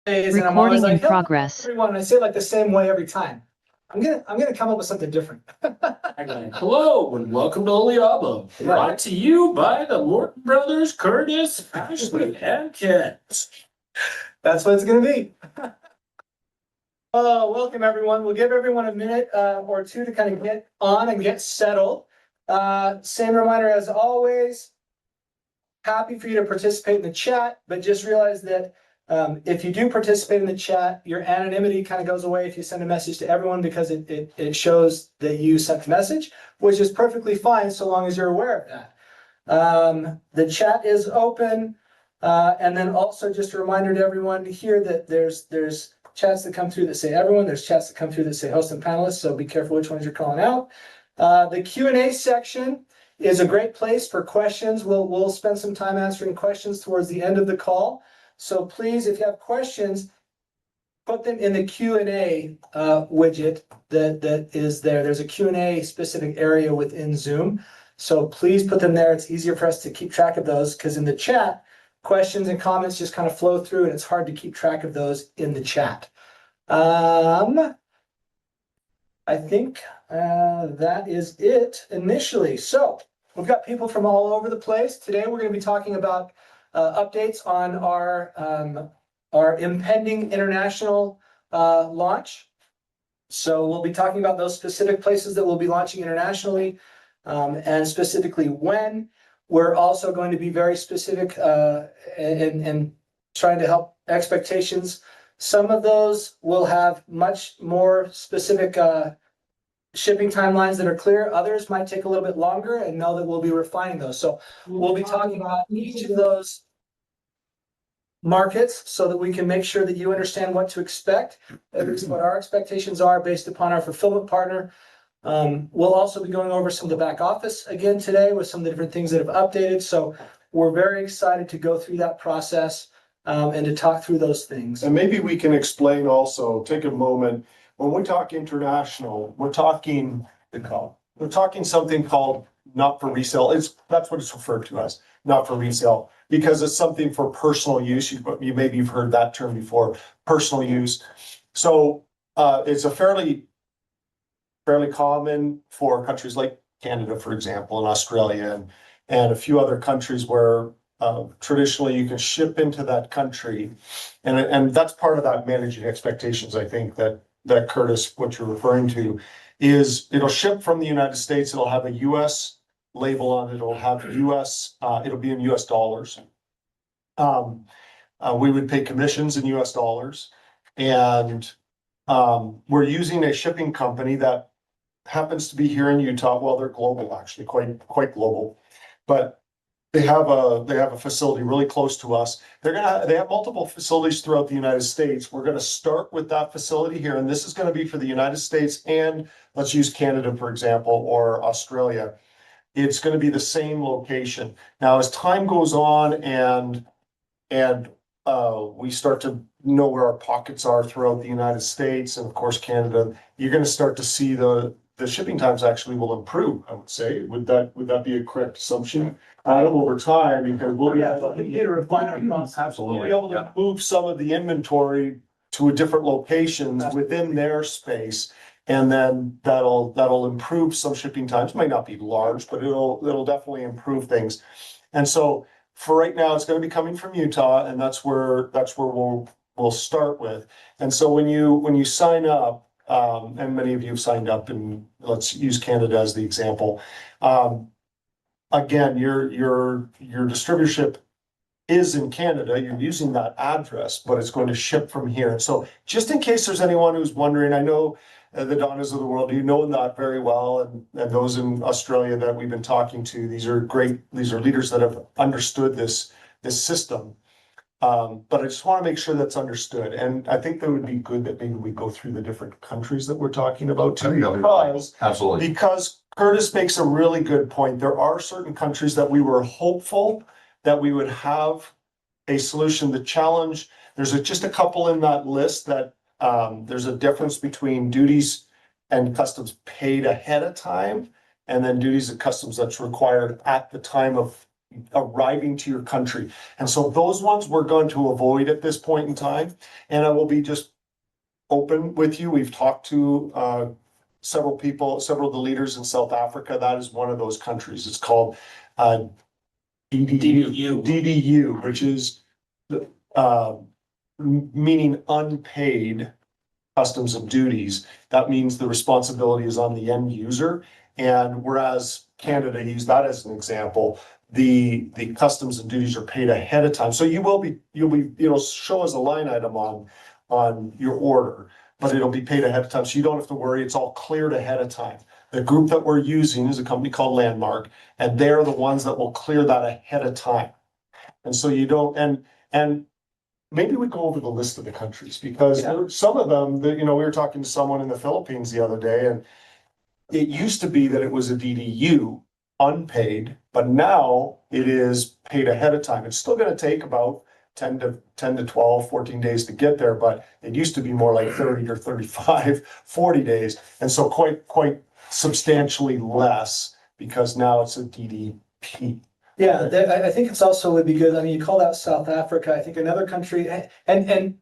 And I'm always Recording in like, "Hello, progress. everyone," and I say it like the same way every time. I'm gonna come up with something different. Hello and welcome to Oliabo, brought to you by the Morton brothers, Curtis, Ashley, and Kent. That's what it's gonna be. Oh, welcome everyone. We'll give everyone a minute or two to kind of get on and get settled. Same reminder as always. Happy for you to participate in the chat, but just realize that if you do participate in the chat, your anonymity kind of goes away if you send a message to everyone because it shows that you sent the message, which is perfectly fine so long as you're aware of that. The chat is open. And then also just a reminder to everyone here that there's chats that come through that say everyone, there's chats that come through that say host and panelists, so be careful which ones you're calling out. The Q&A section is a great place for questions. We'll spend some time answering questions towards the end of the call. So please, if you have questions, put them in the Q&A widget that is there. There's a Q&A specific area within Zoom. So please put them there. It's easier for us to keep track of those because in the chat, questions and comments just kind of flow through and it's hard to keep track of those in the chat. I think that is it initially. So we've got people from all over the place. Today we're going to be talking about updates on our impending international launch. So we'll be talking about those specific places that we'll be launching internationally and specifically when. We're also going to be very specific and trying to help expectations. Some of those will have much more specific shipping timelines that are clear. Others might take a little bit longer and know that we'll be refining those. So we'll be talking about each of those markets so that we can make sure that you understand what to expect, what our expectations are based upon our fulfillment partner. We'll also be going over some of the back office again today with some of the different things that have updated. So we're very excited to go through that process and to talk through those things. And maybe we can explain also, take a moment, when we talk international, we're talking something called not for resale. That's what it's referred to as, not for resale, because it's something for personal use. You maybe you've heard that term before, personal use. So it's a fairly common for countries like Canada, for example, and Australia and a few other countries where traditionally you can ship into that country. And that's part of that managing expectations, I think, that Curtis, what you're referring to, is it'll ship from the United States, it'll have a US label on it, it'll have US, it'll be in US dollars. We would pay commissions in US dollars. And we're using a shipping company that happens to be here in Utah. Well, they're global, actually, quite global, but they have a facility really close to us. They have multiple facilities throughout the United States. We're going to start with that facility here, and this is going to be for the United States and let's use Canada, for example, or Australia. It's going to be the same location. Now, as time goes on and we start to know where our pockets are throughout the United States and of course Canada, you're going to start to see the shipping times actually will improve, I would say. Would that be a correct assumption? Over time, because we'll be able to refine our costs. Absolutely. We'll be able to move some of the inventory to a different locations within their space. And then that'll improve some shipping times. Might not be large, but it'll definitely improve things. And so for right now, it's going to be coming from Utah, and that's where we'll start with. And so when you sign up, and many of you have signed up, and let's use Canada as the example. Again, your distributorship is in Canada. You're using that address, but it's going to ship from here. And so just in case there's anyone who's wondering, I know the Donnas of the world, you know that very well, and those in Australia that we've been talking to, these are leaders that have understood this system. But I just want to make sure that's understood. And I think that would be good that maybe we go through the different countries that we're talking about too. Absolutely. Because Curtis makes a really good point. There are certain countries that we were hopeful that we would have a solution. The challenge, there's just a couple in that list that there's a difference between duties and customs paid ahead of time and then duties and customs that's required at the time of arriving to your country. And so those ones we're going to avoid at this point in time. And I will be just open with you. We've talked to several people, several of the leaders in South Africa. That is one of those countries. It's called DDU, which is meaning unpaid customs and duties. That means the responsibility is on the end user. And whereas Canada used that as an example, the customs and duties are paid ahead of time. So you'll be, show as a line item on your order, but it'll be paid ahead of time. So you don't have to worry. It's all cleared ahead of time. The group that we're using is a company called Landmark, and they're the ones that will clear that ahead of time. And so you don't, and maybe we go over the list of the countries, because some of them, we were talking to someone in the Philippines the other day, and it used to be that it was a DDU, unpaid, but now it is paid ahead of time. It's still gonna take about 10 to 12, 14 days to get there, but it used to be more like 30 or 35, 40 days. And so quite substantially less, because now it's a DDP. Yeah, I think it's also would be good. I mean, you called out South Africa. I think another country, and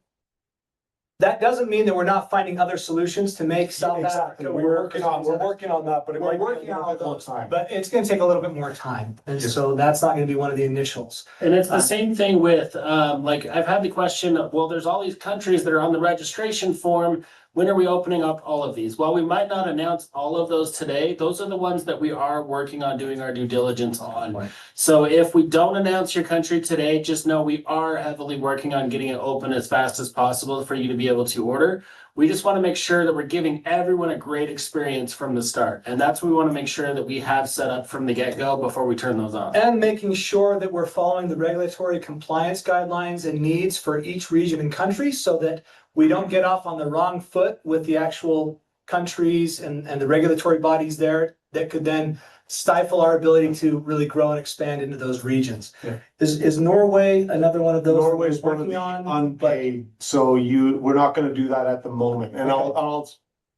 that doesn't mean that we're not finding other solutions to make South Africa We're work. working on that, but it We're might working be a on little all bit more those, time. but it's gonna take a little bit more time. And Yes. so that's not gonna be one of the initials. And it's the same thing with, like, I've had the question, well, there's all these countries that are on the registration form. When are we opening up all of these? Well, we might not announce all of those today. Those are the ones that we are working on doing our due diligence on. So if we don't announce your country today, just know we are heavily working on getting it open as fast as possible for you to be able to order. We just want to make sure that we're giving everyone a great experience from the start. And that's what we want to make sure that we have set up from the get-go before we turn those on. And making sure that we're following the regulatory compliance guidelines and needs for each region and country, so that we don't get off on the wrong foot with the actual countries and the regulatory bodies there that could then stifle our ability to really grow and expand into those regions. Yeah. Is Norway another one of those? Norway's we're one of working the on, unpaid, so we're not gonna do that at the moment. And I'll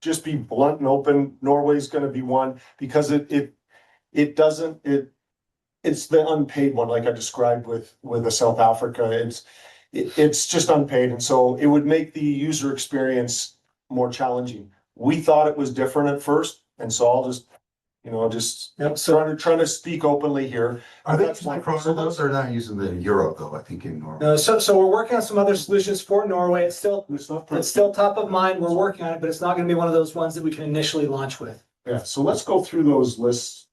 just be blunt and open. Norway's gonna be one, because it's the unpaid one, like I described with the South Africa. It's just unpaid, and so it would make the user experience more challenging. We thought it was different at first, and so I'll just Yep, so trying to speak openly here. Are they That's using my the krona though? They're not using the euro though, I think in Norway. so we're working on some other solutions for Norway. It's still It's top of mind. We're working on it, but it's not gonna be one of those ones that we can initially launch with. Yeah, so let's go through those lists.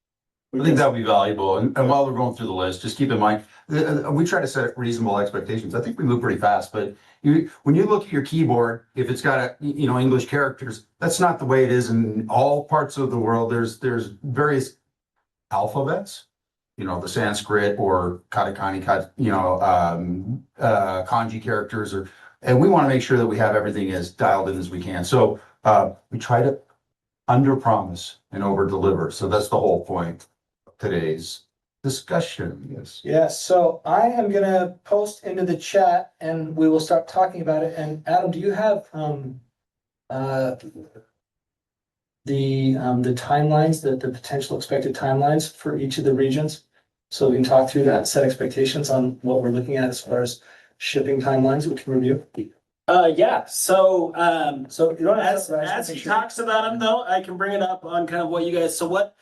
I think that would be valuable. And while we're going through the list, just keep in mind, we try to set reasonable expectations. I think we move pretty fast, but when you look at your keyboard, if it's got English characters, that's not the way it is in all parts of the world. There's various alphabets, the Sanskrit or katakani, kanji characters, and we want to make sure that we have everything as dialed in as we can. So we try to under promise and over deliver. So that's the whole point of today's discussion. Yes, so I am gonna post into the chat and we will start talking about it. And Adam, do you have the timelines, the potential expected timelines for each of the regions? So we can talk through that, set expectations on what we're looking at as far as shipping timelines we can review. Yeah, so So you don't have as to. he talks about them though, I can bring it up on kind of what you guys, so what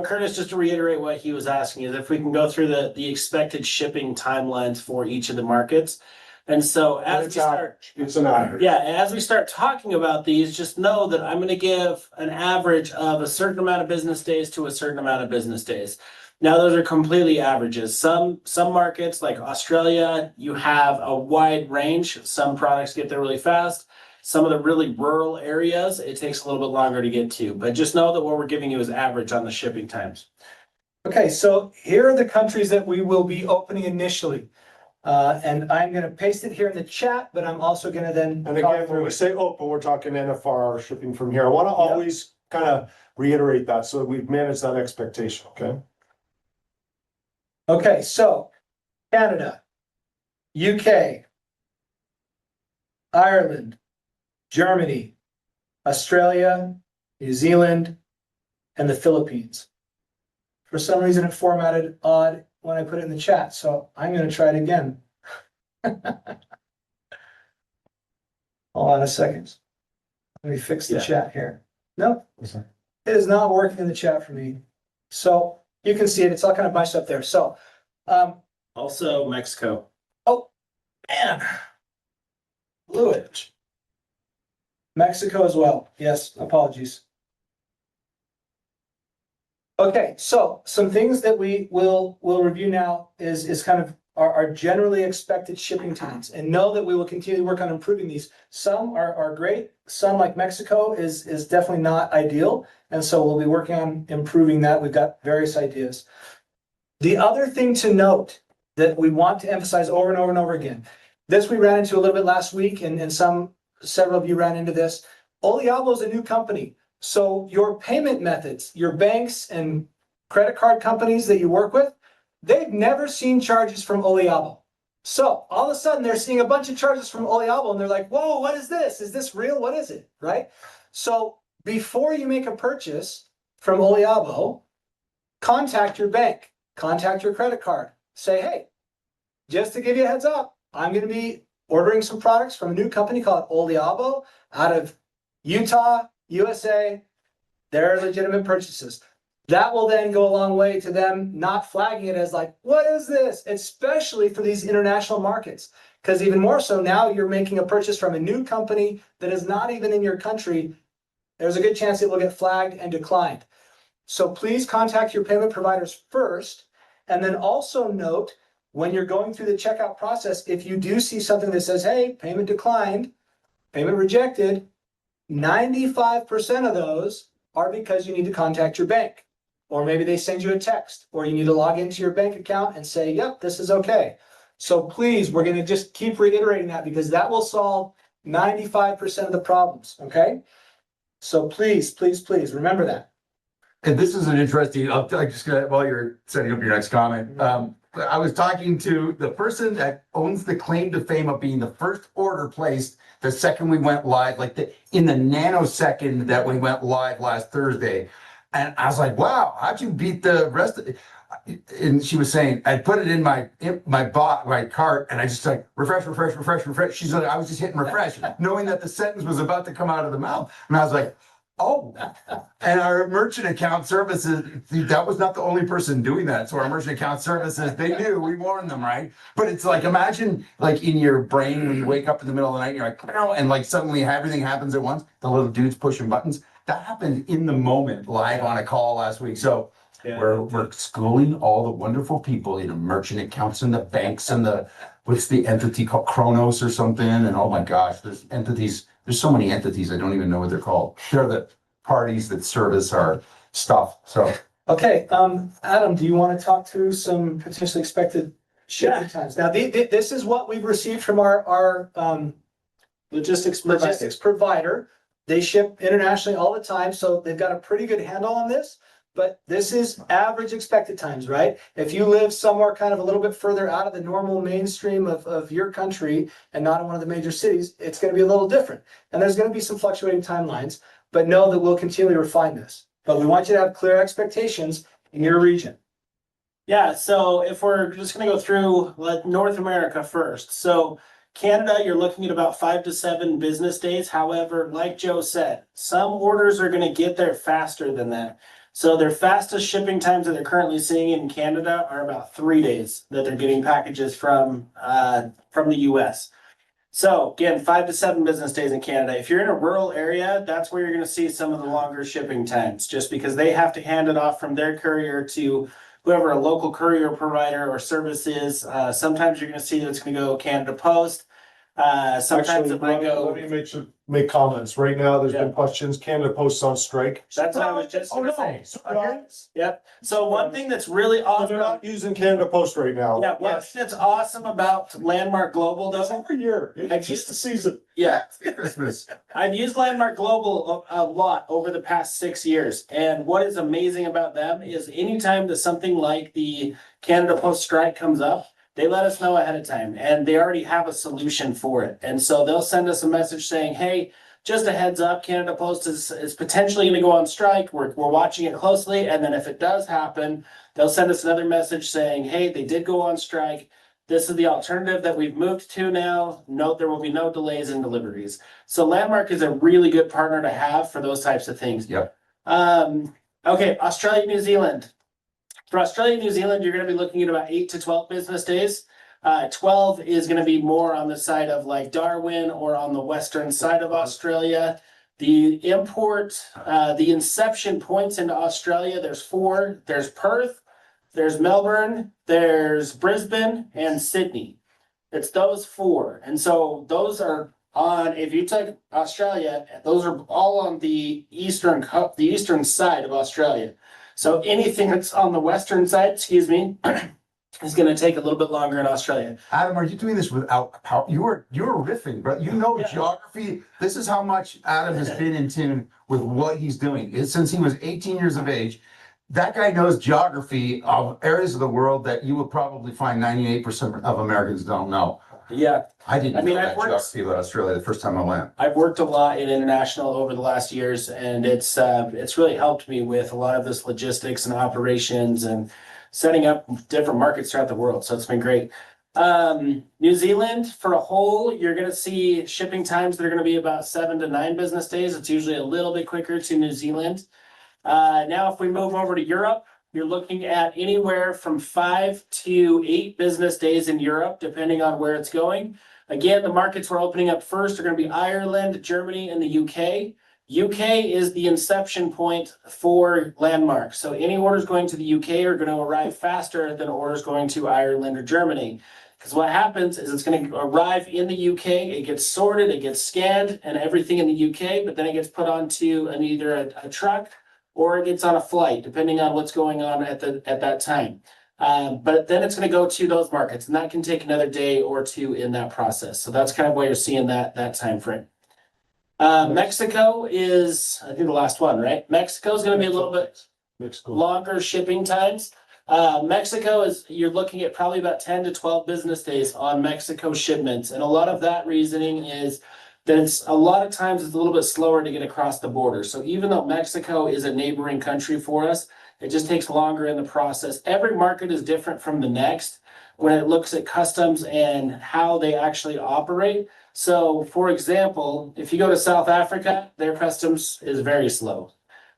Curtis, just to reiterate what he was asking, is if we can go through the expected shipping timelines for each of the markets. And so as we start, It's an average. yeah, as we start talking about these, just know that I'm gonna give an average of a certain amount of business days to a certain amount of business days. Now, those are completely averages. Some markets like Australia, you have a wide range. Some products get there really fast. Some of the really rural areas, it takes a little bit longer to get to, but just know that what we're giving you is average on the shipping times. Okay, so here are the countries that we will be opening initially. And I'm gonna paste it here in the chat, but I'm also gonna then. And again, when we say open, we're talking NFR shipping from here. I want to always kind of reiterate that, so we've managed that expectation, okay? Okay, so Canada, UK, Ireland, Germany, Australia, New Zealand, and the Philippines. For some reason, it formatted odd when I put it in the chat, so I'm gonna try it again. Hold on a second. Let me fix the Yeah. chat here. Nope, it is not working in the chat for me. So you can see it, it's all kind of bunched up there, so, Also Mexico. man. Blew it. Mexico as well, yes, apologies. Okay, so some things that we will review now is kind of our generally expected shipping times, and know that we will continue to work on improving these. Some are great, some like Mexico is definitely not ideal, and so we'll be working on improving that. We've got various ideas. The other thing to note that we want to emphasize over and over and over again, this we ran into a little bit last week, and several of you ran into this. Oliabo is a new company. So your payment methods, your banks and credit card companies that you work with, they've never seen charges from Oliabo. So all of a sudden they're seeing a bunch of charges from Oliabo and they're like, whoa, what is this? Is this real? What is it? Right? So before you make a purchase from Oliabo, contact your bank, contact your credit card. Say, hey, just to give you a heads up, I'm going to be ordering some products from a new company called Oliabo out of Utah, USA. They're legitimate purchases. That will then go a long way to them not flagging it as like, what is this? Especially for these international markets. Because even more so now you're making a purchase from a new company that is not even in your country. There's a good chance it will get flagged and declined. So please contact your payment providers first. And then also note, when you're going through the checkout process, if you do see something that says, hey, payment declined, payment rejected, 95% of those are because you need to contact your bank. Or maybe they send you a text, or you need to log into your bank account and say, yep, this is okay. So please, we're gonna just keep reiterating that because that will solve 95% of the problems, okay? So please, please, please, remember that. And this is an interesting, I just got, while you're setting up your next comment, I was talking to the person that owns the claim to fame of being the first order placed the second we went live, like in the nanosecond that we went live last Thursday. And I was like, wow, how'd you beat the rest of it? And she was saying, I put it in my cart, and I just like refresh. She's like, I was just hitting refresh, knowing that the sentence was about to come out of the mouth. And I was like, oh, and our merchant account services, that was not the only person doing that. So our merchant account services, they knew, we warned them, right? But it's like, imagine like in your brain when you wake up in the middle of the night, you're like, and like suddenly everything happens at once. The little dude's pushing buttons. That happened in the moment, live on a call last week. So we're schooling all the wonderful people, merchant accounts and the banks and what's the entity called, Kronos or something? And oh my gosh, there's entities. There's so many entities, I don't even know what they're called. They're the parties that service our stuff, so. Okay, Adam, do you want to talk through some potentially expected shipping times? Now, this is what we've received from our Logistics provider. They ship internationally all the time, so they've got a pretty good handle on this. But this is average expected times, right? If you live somewhere kind of a little bit further out of the normal mainstream of your country and not in one of the major cities, it's going to be a little different. And there's going to be some fluctuating timelines, but know that we'll continually refine this. But we want you to have clear expectations in your region. Yeah, so if we're just gonna go through like North America first. So Canada, you're looking at about 5 to 7 business days. However, like Joe said, some orders are gonna get there faster than that. So their fastest shipping times that they're currently seeing in Canada are about 3 days that they're getting packages from the US. So again, 5 to 7 business days in Canada. If you're in a rural area, that's where you're going to see some of the longer shipping times, just because they have to hand it off from their courier to whoever a local courier provider or service is. Sometimes you're going to see that it's going to go Canada Post. Sometimes Actually, it might go. let me make comments. Right now, there's been questions. Canada Post's on strike. That's what I was just Oh, going to no. say. Surprise. Yep. So one thing that's really They're awesome. not using Canada Post right now. Yeah, one thing that's awesome about Landmark Global It's though. every year. It's just the season. Yeah. Christmas. I've used Landmark Global a lot over the past 6 years. And what is amazing about them is anytime that something like the Canada Post strike comes up, they let us know ahead of time and they already have a solution for it. And so they'll send us a message saying, hey, just a heads up, Canada Post is potentially going to go on strike. We're watching it closely. And then if it does happen, they'll send us another message saying, hey, they did go on strike. This is the alternative that we've moved to now. Note there will be no delays in deliveries. So Landmark is a really good partner to have for those types of things. Yep. Okay, Australia, New Zealand. For Australia, New Zealand, you're going to be looking at about 8 to 12 business days. 12 is going to be more on the side of like Darwin or on the western side of Australia. The import, the inception points into Australia, there's 4. There's Perth, there's Melbourne, there's Brisbane, and Sydney. It's those 4. And so those are on, if you take Australia, those are all on the eastern side of Australia. So anything that's on the western side, excuse me, is going to take a little bit longer in Australia. Adam, are you doing this without power? You're riffing, bro. You know geography. This is how much Adam has been in tune with what he's doing. Since he was 18 years of age. That guy knows geography of areas of the world that you would probably find 98% of Americans don't know. Yeah. I didn't know that geography about Australia the first time I went. I've worked a lot in international over the last years, and it's really helped me with a lot of this logistics and operations and setting up different markets throughout the world. So it's been great. New Zealand, for a whole, you're going to see shipping times that are going to be about 7 to 9 business days. It's usually a little bit quicker to New Zealand. Now, if we move over to Europe, you're looking at anywhere from 5 to 8 business days in Europe, depending on where it's going. Again, the markets we're opening up first are going to be Ireland, Germany, and the UK. UK is the inception point for Landmark. So any orders going to the UK are going to arrive faster than orders going to Ireland or Germany. Because what happens is it's going to arrive in the UK, it gets sorted, it gets scanned, and everything in the UK, but then it gets put onto either a truck or it gets on a flight, depending on what's going on at that time. But then it's going to go to those markets, and that can take another day or 2 in that process. So that's kind of why you're seeing that time frame. Mexico is, I think, the last one, right? Mexico is going to be a little bit longer shipping times. Mexico you're looking at probably about 10 to 12 business days on Mexico shipments. And a lot of that reasoning is that a lot of times it's a little bit slower to get across the border. So even though Mexico is a neighboring country for us, it just takes longer in the process. Every market is different from the next when it looks at customs and how they actually operate. So for example, if you go to South Africa, their customs is very slow.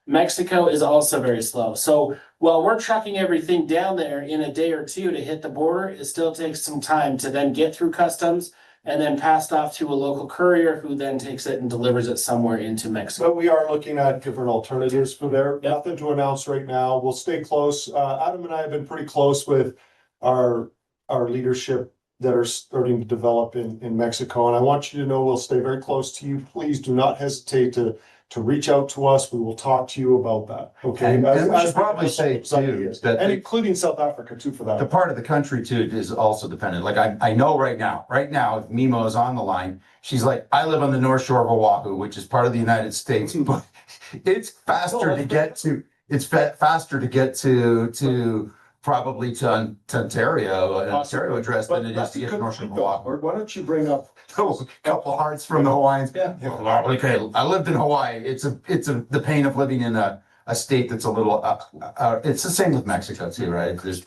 Mexico is also very slow. So while we're trucking everything down there in a day or 2 to hit the border, it still takes some time to then get through customs and then passed off to a local courier who then takes it and delivers it somewhere into Mexico. But we are looking at different alternatives for there. Yep. Nothing to announce right now. We'll stay close. Adam and I have been pretty close with our leadership that are starting to develop in Mexico. And I want you to know we'll stay very close to you. Please do not hesitate to reach out to us. We will talk to you about that. Okay. And we should probably say too, that and including South Africa too for the that. part of the country too is also dependent. Like I know right now, if Mimo is on the line, she's like, I live on the North Shore of Oahu, which is part of the United States, but it's faster to get to, probably to Ontario, an Ontario address than it is to get to North Shore of Oahu. Why don't you bring up A couple hearts from the Hawaiians. Yeah. Okay, I lived in Hawaii. It's the pain of living in a state that's a little, it's the same with Mexico too, right? There's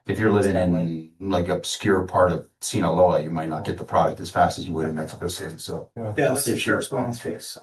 if you're living in like obscure part of Sinaloa, you might not get the product as fast as you would in Mexico City, so. Yeah, that's a sure response face.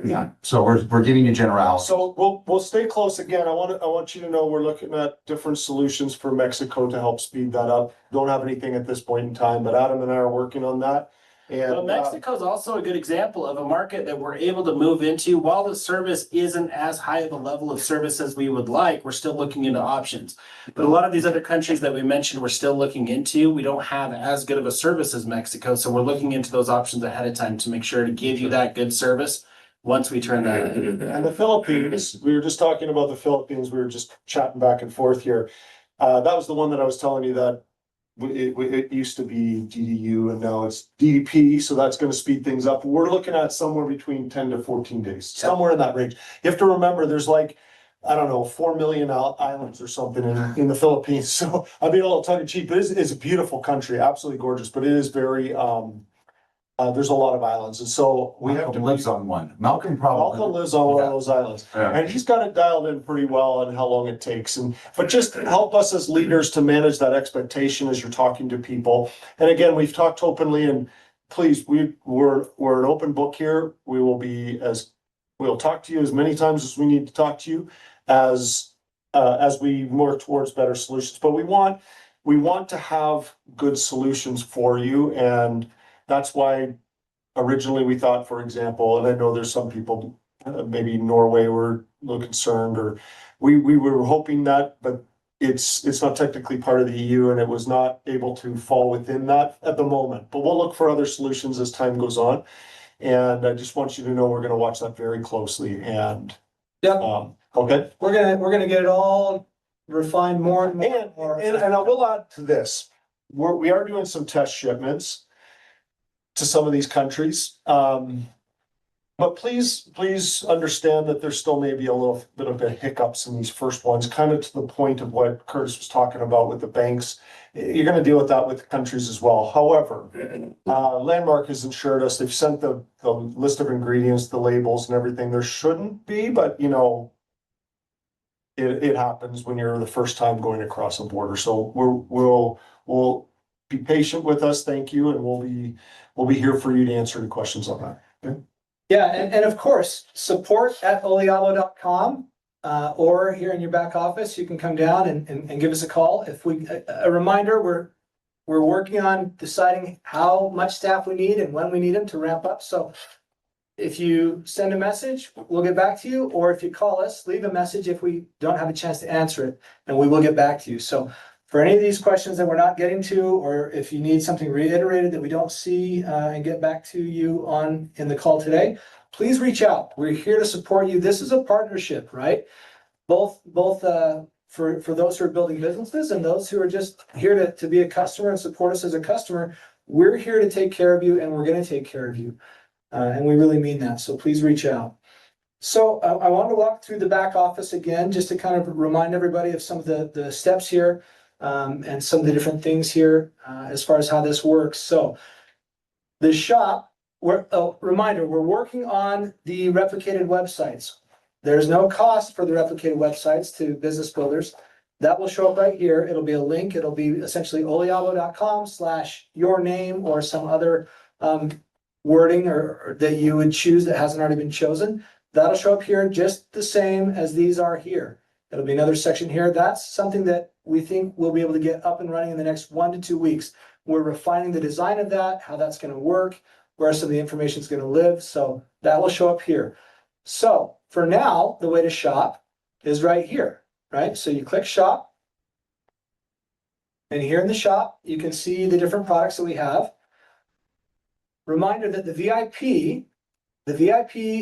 Yeah, so we're giving you generalities. So we'll stay close again. I want you to know we're looking at different solutions for Mexico to help speed that up. Don't have anything at this point in time, but Adam and I are working on that. Well, And Mexico is also a good example of a market that we're able to move into. While the service isn't as high of a level of service as we would like, we're still looking into options. But a lot of these other countries that we mentioned, we're still looking into. We don't have as good of a service as Mexico, so we're looking into those options ahead of time to make sure to give you that good service once we turn that. and the Philippines, we were just talking about the Philippines. We were just chatting back and forth here. That was the one that I was telling you that it used to be DDU and now it's DDP, so that's going to speed things up. We're looking at somewhere between 10 to 14 days, somewhere in that range. You have to remember there's like, I don't know, 4 million islands or something in the Philippines. So I mean, a little tongue in cheek, but it's a beautiful country, absolutely gorgeous, but it is very There's a lot of islands, and so we have to. Malcolm lives on one. Malcolm Malcolm probably. lives on one of those islands, Yeah. and he's got it dialed in pretty well on how long it takes, but just help us as leaders to manage that expectation as you're talking to people. And again, we've talked openly, and please, we're an open book here. We'll talk to you as many times as we need to talk to you as we work towards better solutions. But we want to have good solutions for you, and that's why originally we thought, for example, and I know there's some people, maybe Norway were a little concerned, or we were hoping that, but it's not technically part of the EU, and it was not able to fall within that at the moment. But we'll look for other solutions as time goes on. And I just want you to know we're gonna watch that very closely, and Yep. Okay. We're gonna get it all refined more and more. And I will add to this, we are doing some test shipments to some of these countries. But please understand that there still may be a little bit of hiccups in these first ones, kind of to the point of what Curtis was talking about with the banks. You're gonna deal with that with countries as well. However, Landmark has assured us, they've sent the list of ingredients, the labels and everything. There shouldn't be, but you know, it happens when you're the first time going across a border. So we'll be patient with us. Thank you. And we'll be here for you to answer any questions on that. Okay? Yeah, and of course, support@oliabo.com, or here in your back office, you can come down and give us a call. If a reminder, we're working on deciding how much staff we need and when we need them to ramp up. So if you send a message, we'll get back to you, or if you call us, leave a message if we don't have a chance to answer it, and we will get back to you. So for any of these questions that we're not getting to, or if you need something reiterated that we don't see and get back to you on in the call today, please reach out. We're here to support you. This is a partnership, right? Both for those who are building businesses and those who are just here to be a customer and support us as a customer. We're here to take care of you, and we're going to take care of you. And we really mean that. So please reach out. So I wanted to walk through the back office again, just to kind of remind everybody of some of the steps here. And some of the different things here as far as how this works. So the shop, reminder, we're working on the replicated websites. There's no cost for the replicated websites to business builders. That will show up right here. It'll be a link. It'll be essentially oliabo.com/your name or some other wording or that you would choose that hasn't already been chosen. That'll show up here just the same as these are here. It'll be another section here. That's something that we think we'll be able to get up and running in the next 1 to 2 weeks. We're refining the design of that, how that's going to work, where some of the information is going to live. So that will show up here. So for now, the way to shop is right here, right? So you click shop. And here in the shop, you can see the different products that we have. Reminder that the VIP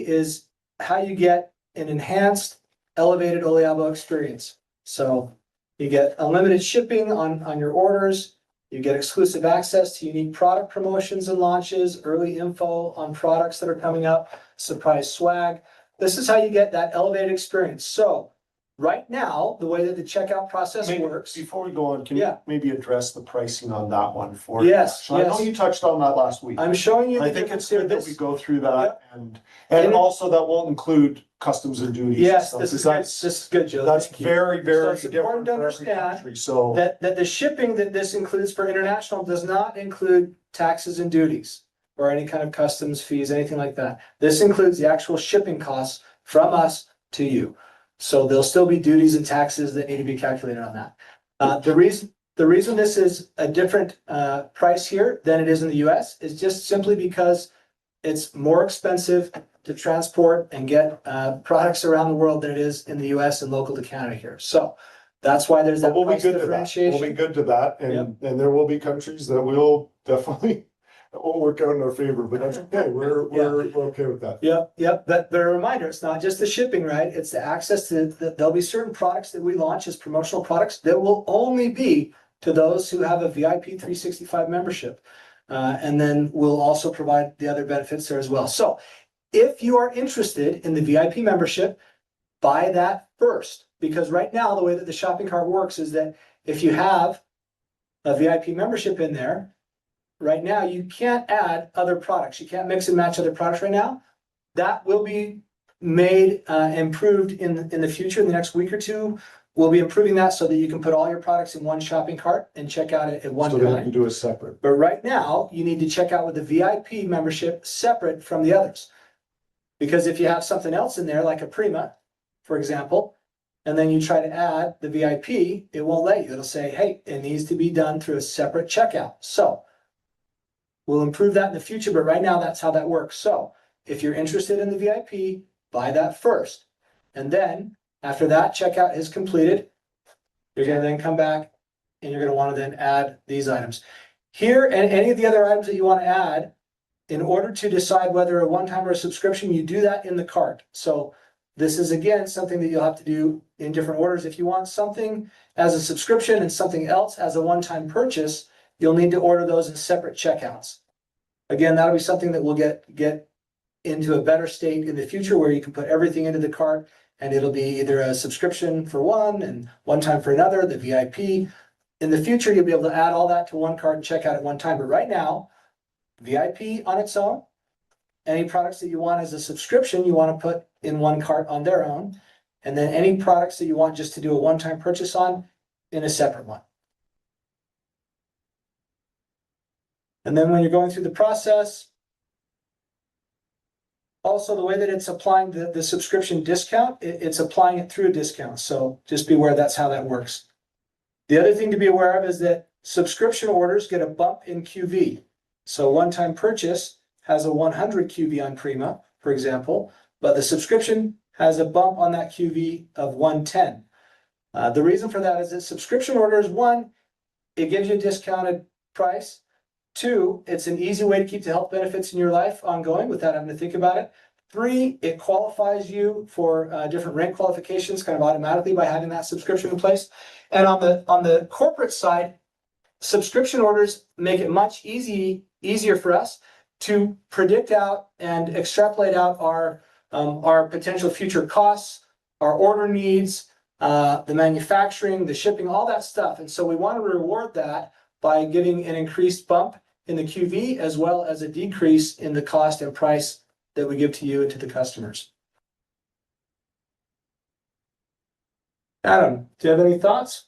is how you get an enhanced elevated Oliabo experience. So you get unlimited shipping on your orders. You get exclusive access to unique product promotions and launches, early info on products that are coming up, surprise swag. This is how you get that elevated experience. So right now, the way that the checkout process works. Before we go on, can you Yeah. maybe address the pricing on that one for? Yes, So I know yes. you touched on that last week. I'm showing you the I think difference it's here. good that we go through that and And- also that won't include customs and duties. and Yes, stuff, this is 'cause good. This is good, Joe. That's Thank you. very, So very it's important different to for every understand country, so. that the shipping that this includes for international does not include taxes and duties or any kind of customs fees, anything like that. This includes the actual shipping costs from us to you. So there'll still be duties and taxes that need to be calculated on that. The reason this is a different price here than it is in the US is just simply because it's more expensive to transport and get products around the world than it is in the US and local to Canada here. So that's why there's But that we'll be price good to that. differentiation. We'll be good to that, and there will be countries that will definitely, it won't work out in our favor, but that's okay, we're okay with that. Yep. But a reminder, it's not just the shipping, right? It's the access to, there'll be certain products that we launch as promotional products that will only be to those who have a VIP 365 membership. And then we'll also provide the other benefits there as well. So if you are interested in the VIP membership, buy that first. Because right now, the way that the shopping cart works is that if you have a VIP membership in there, right now, you can't add other products. You can't mix and match other products right now. That will be made, improved in the future, in the next week or two. We'll be improving that so that you can put all your products in one shopping cart and check out at one So they have to time. do it separate. But right now, you need to check out with the VIP membership separate from the others. Because if you have something else in there, like a Prima, for example, and then you try to add the VIP, it won't let you. It'll say, hey, it needs to be done through a separate checkout. So we'll improve that in the future, but right now that's how that works. So if you're interested in the VIP, buy that first. And then after that checkout is completed, you're gonna then come back and you're gonna wanna then add these items. Here, and any of the other items that you wanna add, in order to decide whether a one-time or a subscription, you do that in the cart. So this is again, something that you'll have to do in different orders. If you want something as a subscription and something else as a one-time purchase, you'll need to order those in separate checkouts. Again, that'll be something that we'll get into a better state in the future where you can put everything into the cart and it'll be either a subscription for one and one time for another, the VIP. In the future, you'll be able to add all that to one cart and check out at one time. But right now, VIP on its own, any products that you want as a subscription, you want to put in one cart on their own. And then any products that you want just to do a one-time purchase on in a separate one. And then when you're going through the process, also the way that it's applying the subscription discount, it's applying it through a discount. So just be aware that's how that works. The other thing to be aware of is that subscription orders get a bump in QV. So one-time purchase has a 100 QV on Prima, for example, but the subscription has a bump on that QV of 110. The reason for that is that subscription orders, one, it gives you a discounted price. Two, it's an easy way to keep the health benefits in your life ongoing without having to think about it. Three, it qualifies you for different rank qualifications kind of automatically by having that subscription in place. And on the corporate side, subscription orders make it much easier for us to predict out and extrapolate out our potential future costs, our order needs, the manufacturing, the shipping, all that stuff. And so we want to reward that by giving an increased bump in the QV as well as a decrease in the cost and price that we give to you and to the customers. Adam, do you have any thoughts?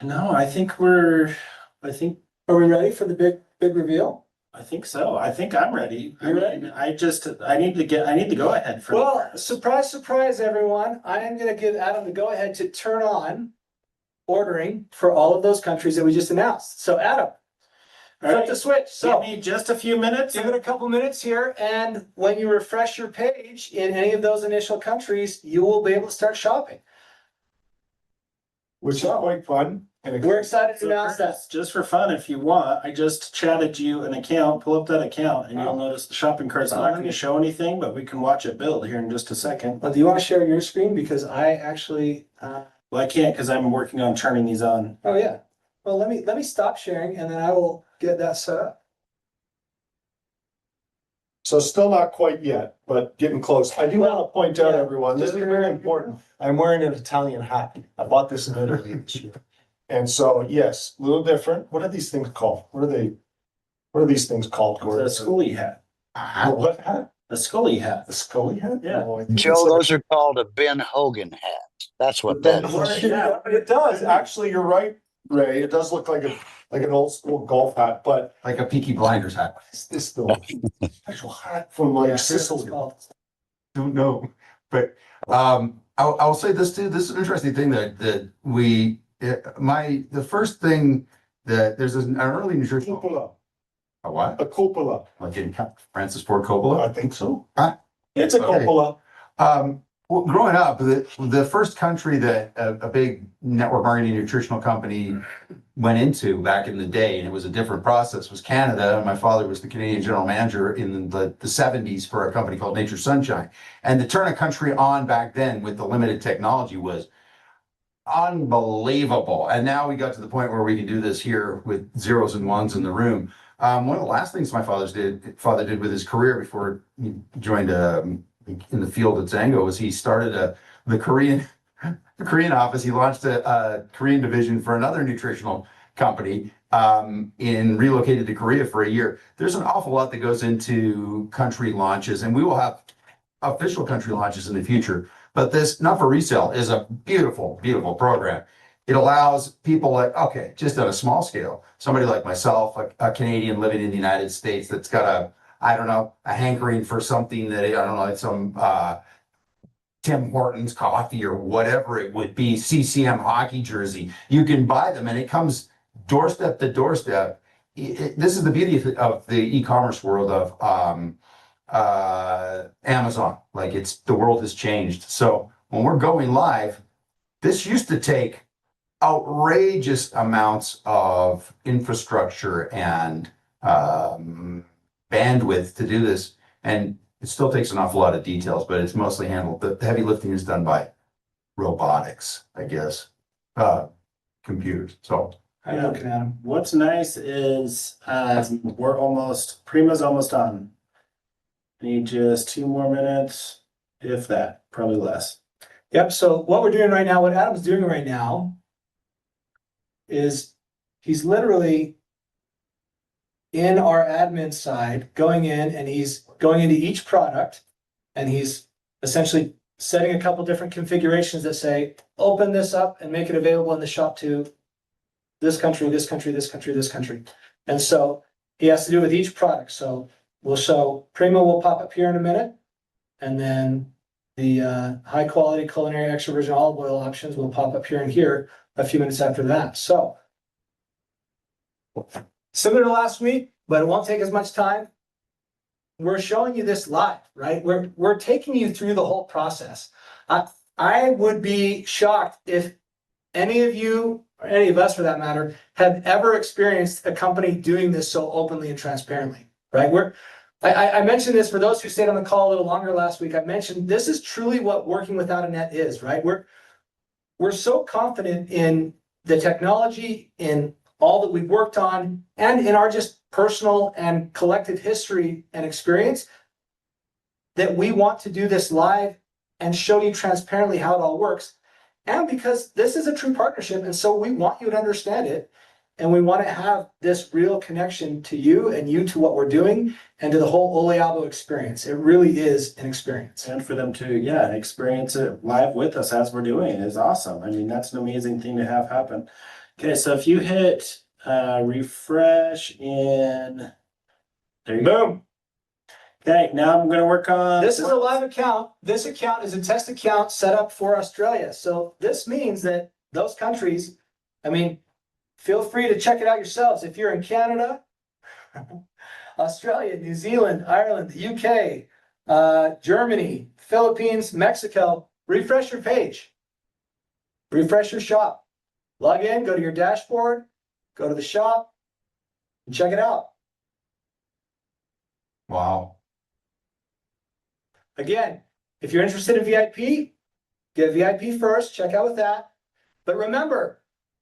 No, I think are we ready for the big reveal? I think so. I think I'm ready. You're ready? I need to go ahead for. Well, surprise, everyone. I am gonna give Adam the go ahead to turn on ordering for all of those countries that we just announced. So Adam, flip the switch. So Give me just a few minutes. give it a couple minutes here, and when you refresh your page in any of those initial countries, you will be able to start shopping. Which is quite fun. And We're excited to So announce that. Curtis, just for fun, if you want, I just chatted you an account, pull up that account and you'll notice the shopping cart's not going to show anything, but we can watch it build here in just a second. Well, do you want to share your screen? Because I actually, Well, I can't because I'm working on turning these on. oh yeah. Well, let me stop sharing and then I will get that set up. So still not quite yet, but getting close. I do want to point out, Yeah. everyone, this is very important. I'm wearing an Italian hat. I bought this in Italy this year. And so, yes, a little different. What are these things called? What are these things called, Gordon? The Scully hat. What hat? The Scully hat. The Scully hat? Yeah. No, I think Joe, it's like- those are called a Ben Hogan hat. That's what that is. Yeah, it does. Actually, you're right, Ray. It does look like an old school golf hat, but Like a Peaky Blinders hat. is this the special hat from like Yeah, Sicily? Don't know, but I'll say this too. This is an interesting thing that the first thing that there's an early nutrition. Cupola, A what? a cupola. Like in Francis Ford Coppola? I think so. Huh? It's a Okay. cupola. Well, growing up, the first country that a big network marketing nutritional company went into back in the day, and it was a different process, was Canada. And my father was the Canadian general manager in the 70s for a company called Nature Sunshine. And to turn a country on back then with the limited technology was unbelievable. And now we got to the point where we can do this here with zeros and ones in the room. One of the last things my father did with his career before he joined in the field at Zango was he started the Korean office. He launched a Korean division for another nutritional company, in relocated to Korea for a year. There's an awful lot that goes into country launches, and we will have official country launches in the future. But this, not for resale, is a beautiful, beautiful program. It allows people like, okay, just on a small scale, somebody like myself, a Canadian living in the United States that's got I don't know, a hankering for something that, I don't know, like some Tim Hortons coffee or whatever it would be, CCM hockey jersey. You can buy them and it comes doorstep to doorstep. This is the beauty of the e-commerce world of Amazon. Like the world has changed. So when we're going live, this used to take outrageous amounts of infrastructure and bandwidth to do this. And it still takes an awful lot of details, but it's mostly handled. The heavy lifting is done by robotics, I guess, computers. So I know, Adam. What's nice is Prima's almost done. Need just 2 more minutes, if that, probably less. Yep, so what we're doing right now, what Adam's doing right now is he's literally in our admin side, going in and he's going into each product and he's essentially setting a couple different configurations that say, open this up and make it available in the shop to this country, this country, this country, this country. And so he has to do with each product. So we'll show Primo will pop up here in a minute. And then the high quality culinary extra virgin olive oil options will pop up here and here a few minutes after that. So similar to last week, but it won't take as much time. We're showing you this live, right? We're taking you through the whole process. I would be shocked if any of you, or any of us for that matter, have ever experienced a company doing this so openly and transparently, right? I mentioned this for those who stayed on the call a little longer last week. I mentioned this is truly what working without a net is, right? We're so confident in the technology, in all that we've worked on, and in our just personal and collective history and experience, that we want to do this live and show you transparently how it all works. And because this is a true partnership, and so we want you to understand it, and we want to have this real connection to you and you to what we're doing and to the whole Oliabo experience. It really is an experience. And for them to, experience it live with us as we're doing it is awesome. I mean, that's an amazing thing to have happen. Okay, so if you hit refresh in, there you go. Boom. Okay, now I'm going to work on. This is a live account. This account is a test account set up for Australia. So this means that those countries, I mean, feel free to check it out yourselves. If you're in Canada, Australia, New Zealand, Ireland, the UK, Germany, Philippines, Mexico, refresh your page. Refresh your shop. Log in, go to your dashboard, go to the shop, and check it out. wow. Again, if you're interested in VIP, get VIP first, check out with that. But remember,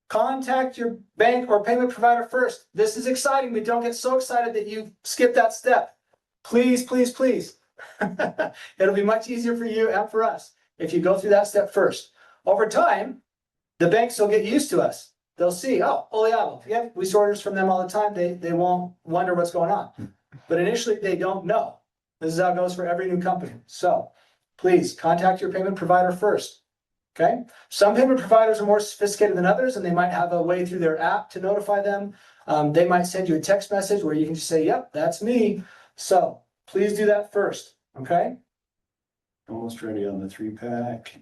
contact your bank or payment provider first. This is exciting, but don't get so excited that you skip that step. Please, please, please. It'll be much easier for you and for us if you go through that step first. Over time, the banks will get used to us. They'll see, oh, Oliabo, yeah, we store orders from them all the time. They won't wonder what's going on. But initially, they don't know. This is how it goes for every new company. So please contact your payment provider first. Okay. Some payment providers are more sophisticated than others, and they might have a way through their app to notify them. They might send you a text message where you can just say, yep, that's me. So please do that first. Okay. Almost ready on the 3-pack.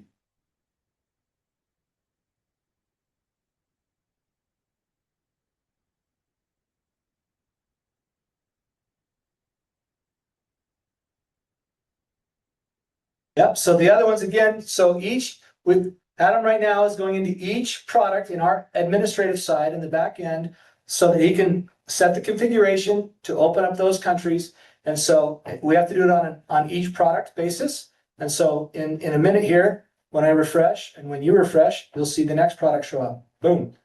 Yep. So the other ones again, so each with Adam right now is going into each product in our administrative side in the back end so that he can set the configuration to open up those countries. And so we have to do it on each product basis. And so in a minute here, when I refresh and when you refresh, you'll see the next product show up. Boom.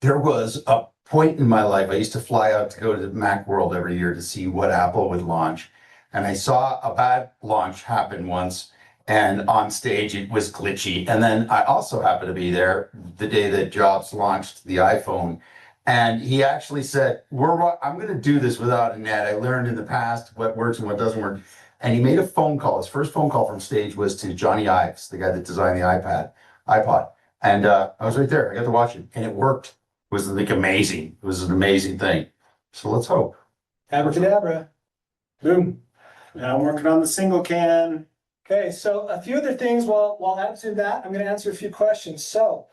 There was a point in my life, I used to fly out to go to Macworld every year to see what Apple would launch. And I saw a bad launch happen once, and on stage it was glitchy. And then I also happened to be there the day that Jobs launched the iPhone, And he actually said, I'm gonna do this without a net. I learned in the past what works and what doesn't work. And he made a phone call. His first phone call from stage was to Johnny Ives, the guy that designed the iPod. And I was right there. I got to watch it, and it worked. It was like amazing. It was an amazing thing. So let's hope. Abracadabra. Boom. Now I'm working on the single can. Okay, so a few other things while answering that, I'm gonna answer a few questions. So,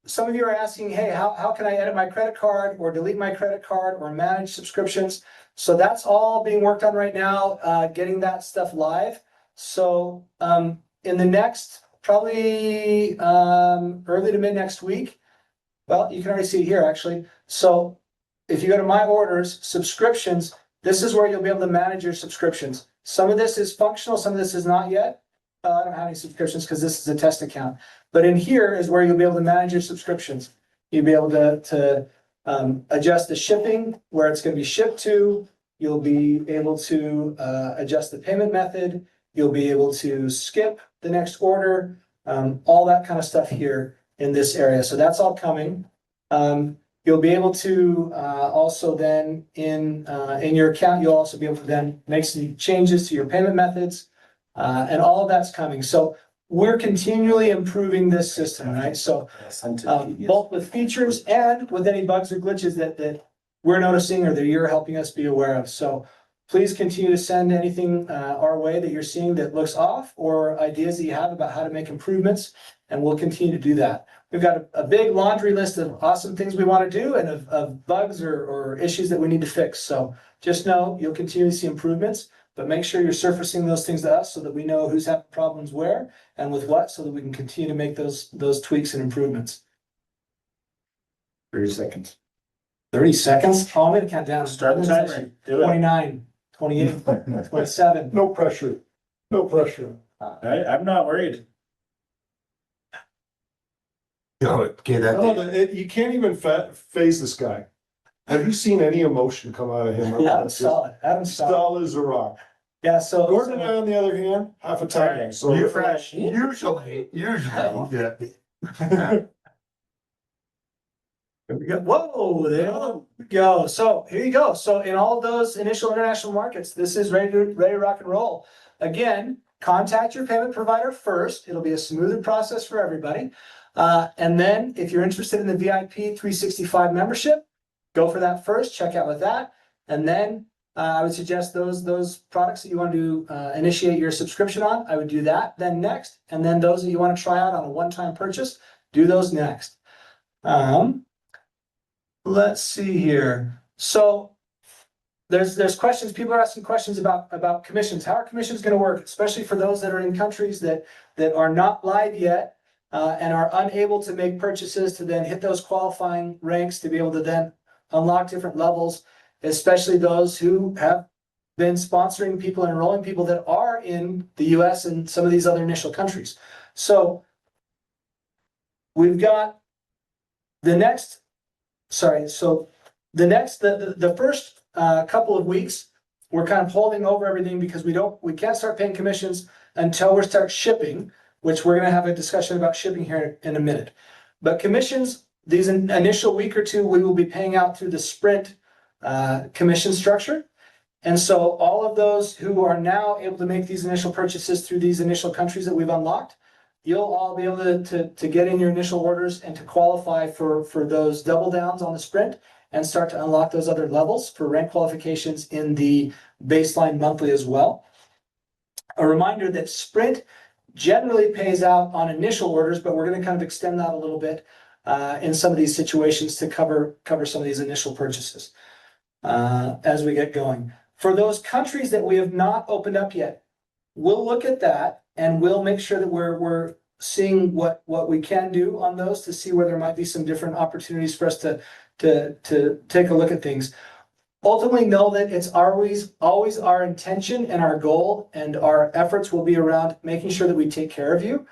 some of you are asking, hey, how can I edit my credit card or delete my credit card or manage subscriptions? So that's all being worked on right now, getting that stuff live. So, in the next, probably, early to mid next week, well, you can already see it here, actually. So if you go to my orders, subscriptions, this is where you'll be able to manage your subscriptions. Some of this is functional, some of this is not yet. I don't have any subscriptions because this is a test account. But in here is where you'll be able to manage your subscriptions. You'll be able to adjust the shipping, where it's going to be shipped to. You'll be able to adjust the payment method. You'll be able to skip the next order, all that kind of stuff here in this area. So that's all coming. You'll be able to also then in your account, you'll also be able to then make some changes to your payment methods, and all of that's coming. So we're continually improving this system, right? So both with features and with any bugs or glitches that we're noticing or that you're helping us be aware of. So please continue to send anything our way that you're seeing that looks off or ideas that you have about how to make improvements, and we'll continue to do that. We've got a big laundry list of awesome things we want to do and of bugs or issues that we need to fix. So just know you'll continue to see improvements, but make sure you're surfacing those things to us so that we know who's having problems where and with what, so that we can continue to make those tweaks and improvements. 30 seconds. 30 seconds? Oh, I'm gonna count down. Start the timer. Do it. 29, 28, 27. No pressure. No pressure. I'm not worried. Okay, You can't even phase this guy. Have you seen any emotion come out of him? Adam's solid. Adam's solid. Solid as a rock. Yeah, so. Gordon and I, on the other hand, half a time. So You- fresh. Usually, yeah. There we go. Whoa, there we go. So here you go. So in all of those initial international markets, this is ready to rock and roll. Again, contact your payment provider first. It'll be a smoother process for everybody. And then if you're interested in the VIP 365 membership, go for that first, check out with that. And then I would suggest those products that you want to initiate your subscription on, I would do that then next. And then those that you want to try out on a one-time purchase, do those next. Let's see here. So there's questions, people are asking questions about commissions. How are commissions going to work, especially for those that are in countries that are not live yet and are unable to make purchases to then hit those qualifying ranks to be able to then unlock different levels, especially those who have been sponsoring people and enrolling people that are in the US and some of these other initial countries. So we've got the first couple of weeks, we're kind of holding over everything because we can't start paying commissions until we start shipping, which we're going to have a discussion about shipping here in a minute. But commissions, these initial week or two, we will be paying out through the Sprint commission structure. And so all of those who are now able to make these initial purchases through these initial countries that we've unlocked, you'll all be able to get in your initial orders and to qualify for those double downs on the Sprint and start to unlock those other levels for rank qualifications in the baseline monthly as well. A reminder that Sprint generally pays out on initial orders, but we're going to kind of extend that a little bit in some of these situations to cover some of these initial purchases as we get going. For those countries that we have not opened up yet, we'll look at that and we'll make sure that we're seeing what we can do on those to see where there might be some different opportunities for us to take a look at things. Ultimately, know that it's always our intention and our goal and our efforts will be around making sure that we take care of you.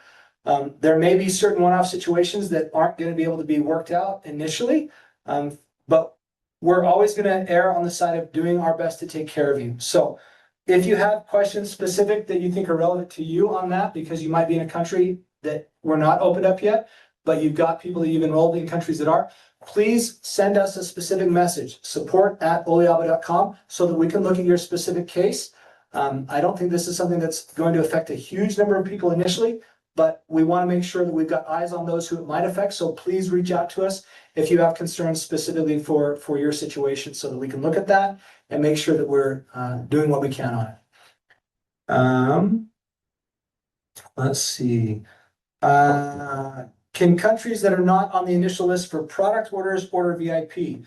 There may be certain one-off situations that aren't going to be able to be worked out initially, but we're always going to err on the side of doing our best to take care of you. So if you have questions specific that you think are relevant to you on that, because you might be in a country that we're not opened up yet, but you've got people that you've enrolled in countries that are, please send us a specific message, support@oliabo.com, so that we can look at your specific case. I don't think this is something that's going to affect a huge number of people initially, but we want to make sure that we've got eyes on those who it might affect. So please reach out to us if you have concerns specifically for your situation, so that we can look at that and make sure that we're doing what we can on it. Let's see. Can countries that are not on the initial list for product orders order VIP?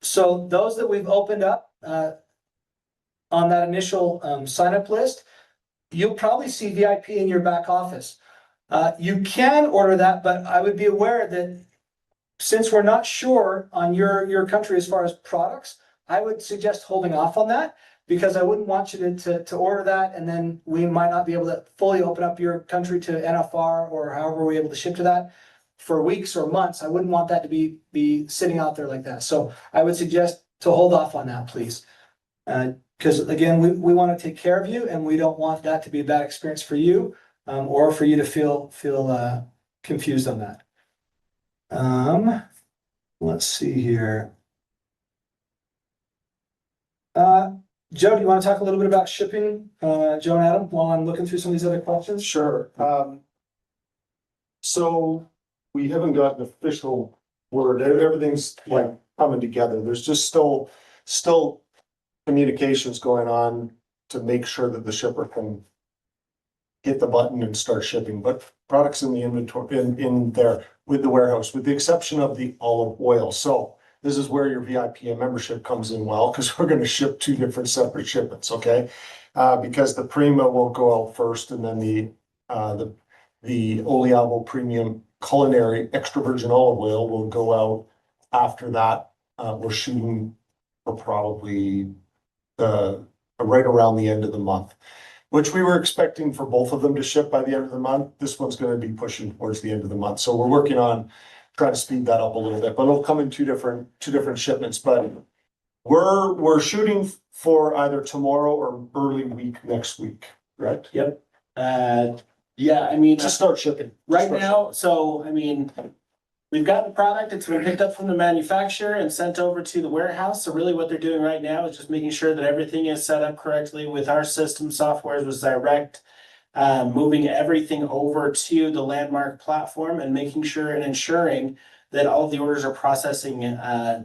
So those that we've opened up on that initial sign up list, you'll probably see VIP in your back office. You can order that, but I would be aware that since we're not sure on your country as far as products, I would suggest holding off on that, because I wouldn't want you to order that and then we might not be able to fully open up your country to NFR or however we're able to ship to that for weeks or months. I wouldn't want that to be sitting out there like that. So I would suggest to hold off on that, please. Because again, we want to take care of you and we don't want that to be a bad experience for you, or for you to feel confused on that. Let's see here. Joe, do you want to talk a little bit about shipping, Joe and Adam, while I'm looking through some of these other questions? Sure. So we haven't got an official word. Everything's like coming together. There's just still communications going on to make sure that the shipper can hit the button and start shipping, but products in the inventory in there with the warehouse, with the exception of the olive oil. So this is where your VIP and membership comes in well, because we're going to ship two different separate shipments, okay? Because the Prima will go out first, and then the Oliabo Premium Culinary Extra Virgin Olive Oil will go out after that. We're shooting for probably right around the end of the month, which we were expecting for both of them to ship by the end of the month. This one's going to be pushing towards the end of the month. So we're working on trying to speed that up a little bit, but it'll come in two different shipments. But we're shooting for either tomorrow or early week next week, right? Yep. Yeah, I mean, To start shipping. right now, so I mean, we've got the product, it's been picked up from the manufacturer and sent over to the warehouse. So really what they're doing right now is just making sure that everything is set up correctly with our system software was direct. Moving everything over to the Landmark platform and making sure and ensuring that all of the orders are processing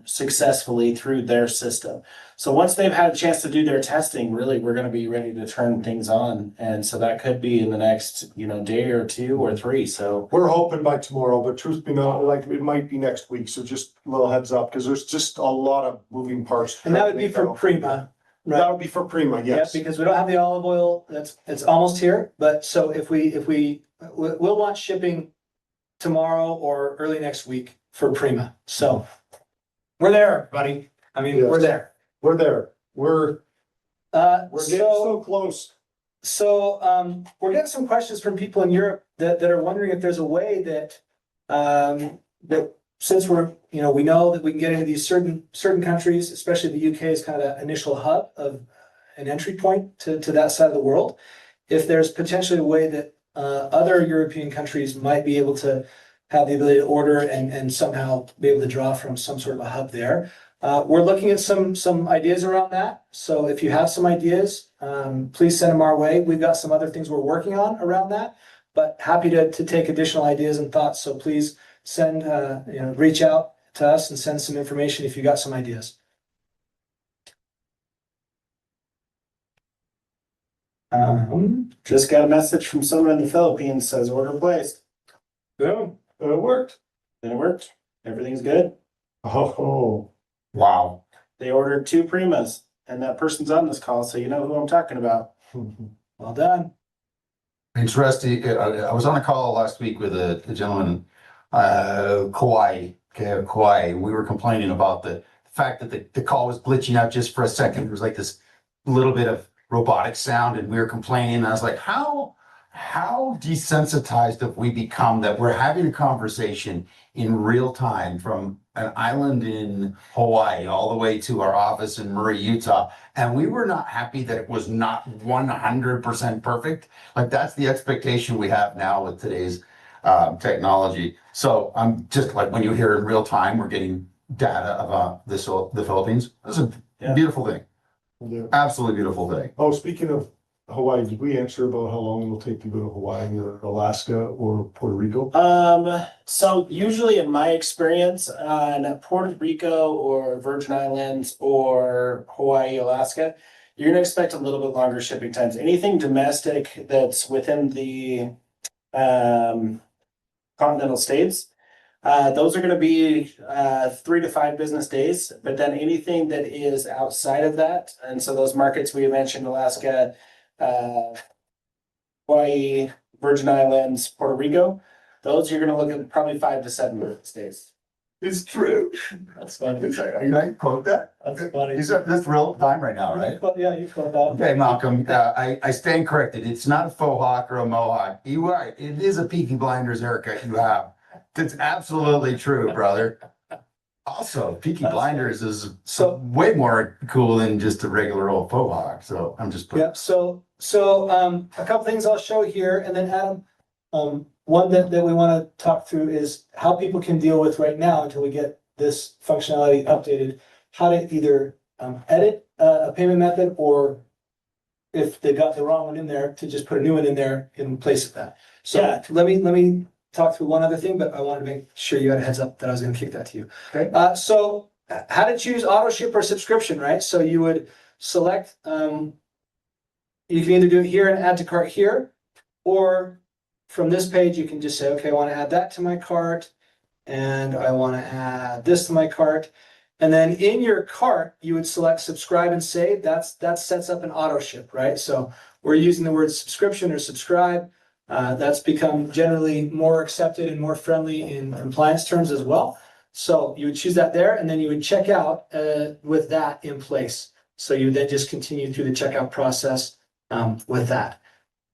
successfully through their system. So once they've had a chance to do their testing, really, we're going to be ready to turn things on. And so that could be in the next, day or two or three. So We're hoping by tomorrow, but truth be known, like it might be next week. So just a little heads up, because there's just a lot of moving parts. And that would be for Prima, right? That would be for Prima, yes. Yeah, because we don't have the olive oil, it's almost here, but so we'll launch shipping tomorrow or early next week for Prima. So we're there, buddy. I mean, we're Yes. there. We're there. We're getting So, so close. we're getting some questions from people in Europe that are wondering if there's a way that since we know that we can get into these certain countries, especially the UK is kind of the initial hub of an entry point to that side of the world. If there's potentially a way that other European countries might be able to have the ability to order and somehow be able to draw from some sort of a hub there. We're looking at some ideas around that. So if you have some ideas, please send them our way. We've got some other things we're working on around that, but happy to take additional ideas and thoughts. So please send, reach out to us and send some information if you got some ideas. just got a message from someone in the Philippines, says order placed. Boom. It worked. And it worked. Everything's good. Oh, Wow. They ordered 2 Primas, and that person's on this call, so you know who I'm talking about. Well done. Interesting. I was on a call last week with a gentleman, Kauai. We were complaining about the fact that the call was glitching out just for a second. There was like this little bit of robotic sound, and we were complaining. And I was like, how desensitized have we become that we're having a conversation in real time from an island in Hawaii all the way to our office in Murray, Utah, and we were not happy that it was not 100% perfect. Like that's the expectation we have now with today's technology. So I'm just like, when you hear in real time, we're getting data of the Philippines. It's a Yeah. beautiful thing, Yeah. absolutely beautiful thing. Oh, speaking of Hawaii, did we answer about how long it will take to go to Hawaii or Alaska or Puerto Rico? So usually in my experience on Puerto Rico or Virgin Islands or Hawaii, Alaska, you're gonna expect a little bit longer shipping times. Anything domestic that's within the continental states, those are gonna be 3 to 5 business days. But then anything that is outside of that, and so those markets we mentioned, Alaska, Hawaii, Virgin Islands, Puerto Rico, those you're gonna look at probably 5 to 7 business days. It's true. That's funny. Can I quote that? That's funny. This real time right now, right? Yeah, you caught that. Okay, Malcolm, I stand corrected. It's not a faux hawk or a mohawk. You are, it is a Peaky Blinders haircut you have. That's absolutely true, brother. Also, Peaky That's Blinders is So- way more cool than just a regular old faux hawk. So I'm just putting. Yep, so, a couple things I'll show here, and then Adam, one that we wanna talk through is how people can deal with right now until we get this functionality updated. How to either, edit a payment method, or if they got the wrong one in there, to just put a new one in there in place of that. So Yeah. let me talk through one other thing, but I wanted to make sure you had a heads up that I was gonna kick that to you. Okay. So how to choose auto ship or subscription, right? So you would select, you can either do it here and add to cart here, or from this page, you can just say, okay, I wanna add that to my cart, and I wanna add this to my cart. And then in your cart, you would select subscribe and save. That sets up an auto ship, right? So we're using the word subscription or subscribe. That's become generally more accepted and more friendly in compliance terms as well. So you would choose that there, and then you would check out with that in place. So you would then just continue through the checkout process with that.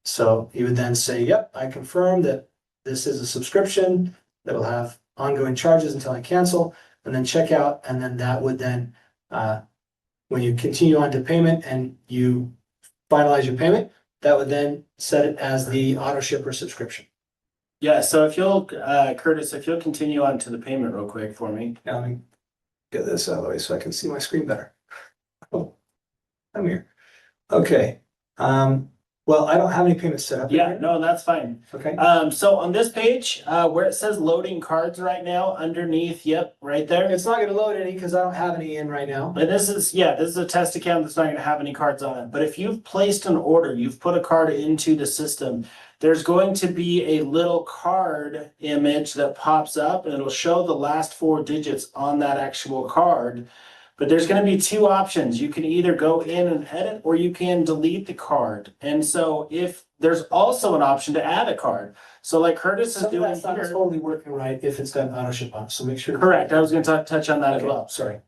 So you would then say, yep, I confirm that this is a subscription that will have ongoing charges until I cancel, and then check out, and then that would then, when you continue on to payment and you finalize your payment, that would then set it as the auto ship or subscription. Yeah, so if you'll, Curtis, if you'll continue on to the payment real quick for me. Now let me get this out of the way so I can see my screen better. Oh, I'm here. Okay, well, I don't have any payments set up. in Yeah, here. no, that's fine. Okay, So on this page, where it says loading cards right now, underneath, yep, right there. it's not gonna load any because I don't have any in right now. And this is a test account that's not gonna have any cards on it. But if you've placed an order, you've put a card into the system, there's going to be a little card image that pops up, and it'll show the last 4 digits on that actual card. But there's gonna be 2 options. You can either go in and edit, or you can delete the card. And so if there's also an option to add a card. So like Curtis is Some of doing that's not here. totally working right if it's got an auto ship on, so make sure. Correct, I was gonna touch on that as Okay, well. sorry.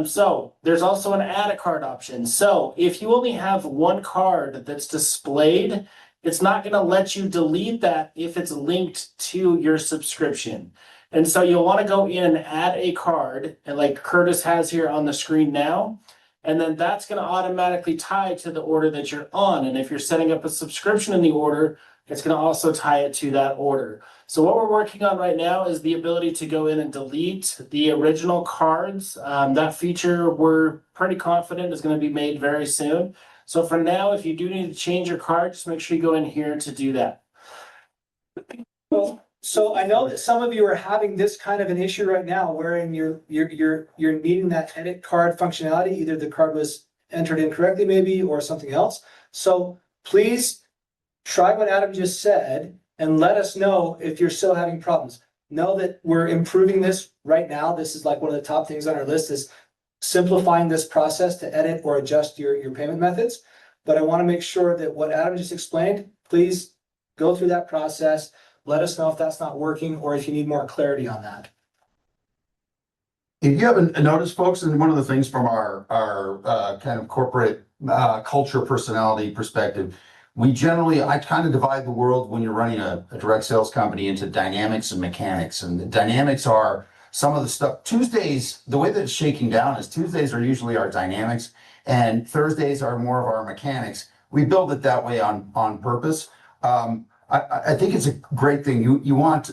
So there's also an add a card option. So if you only have one card that's displayed, it's not gonna let you delete that if it's linked to your subscription. And so you'll wanna go in and add a card, and like Curtis has here on the screen now. And then that's gonna automatically tie to the order that you're on. And if you're setting up a subscription in the order, it's gonna also tie it to that order. So what we're working on right now is the ability to go in and delete the original cards. That feature, we're pretty confident is gonna be made very soon. So for now, if you do need to change your card, just make sure you go in here to do that. Well, so I know that some of you are having this kind of an issue right now, wherein you're needing that edit card functionality. Either the card was entered incorrectly maybe, or something else. So please try what Adam just said and let us know if you're still having problems. Know that we're improving this right now. This is like one of the top things on our list, is simplifying this process to edit or adjust your payment methods. But I want to make sure that what Adam just explained, please go through that process. Let us know if that's not working, or if you need more clarity on that. If you haven't noticed, folks, and one of the things from our kind of corporate culture personality perspective, I kind of divide the world when you're running a direct sales company into dynamics and mechanics. And the dynamics are some of the stuff. Tuesdays, the way that it's shaking down is Tuesdays are usually our dynamics, and Thursdays are more of our mechanics. We build it that way on purpose. I think it's a great thing. You want,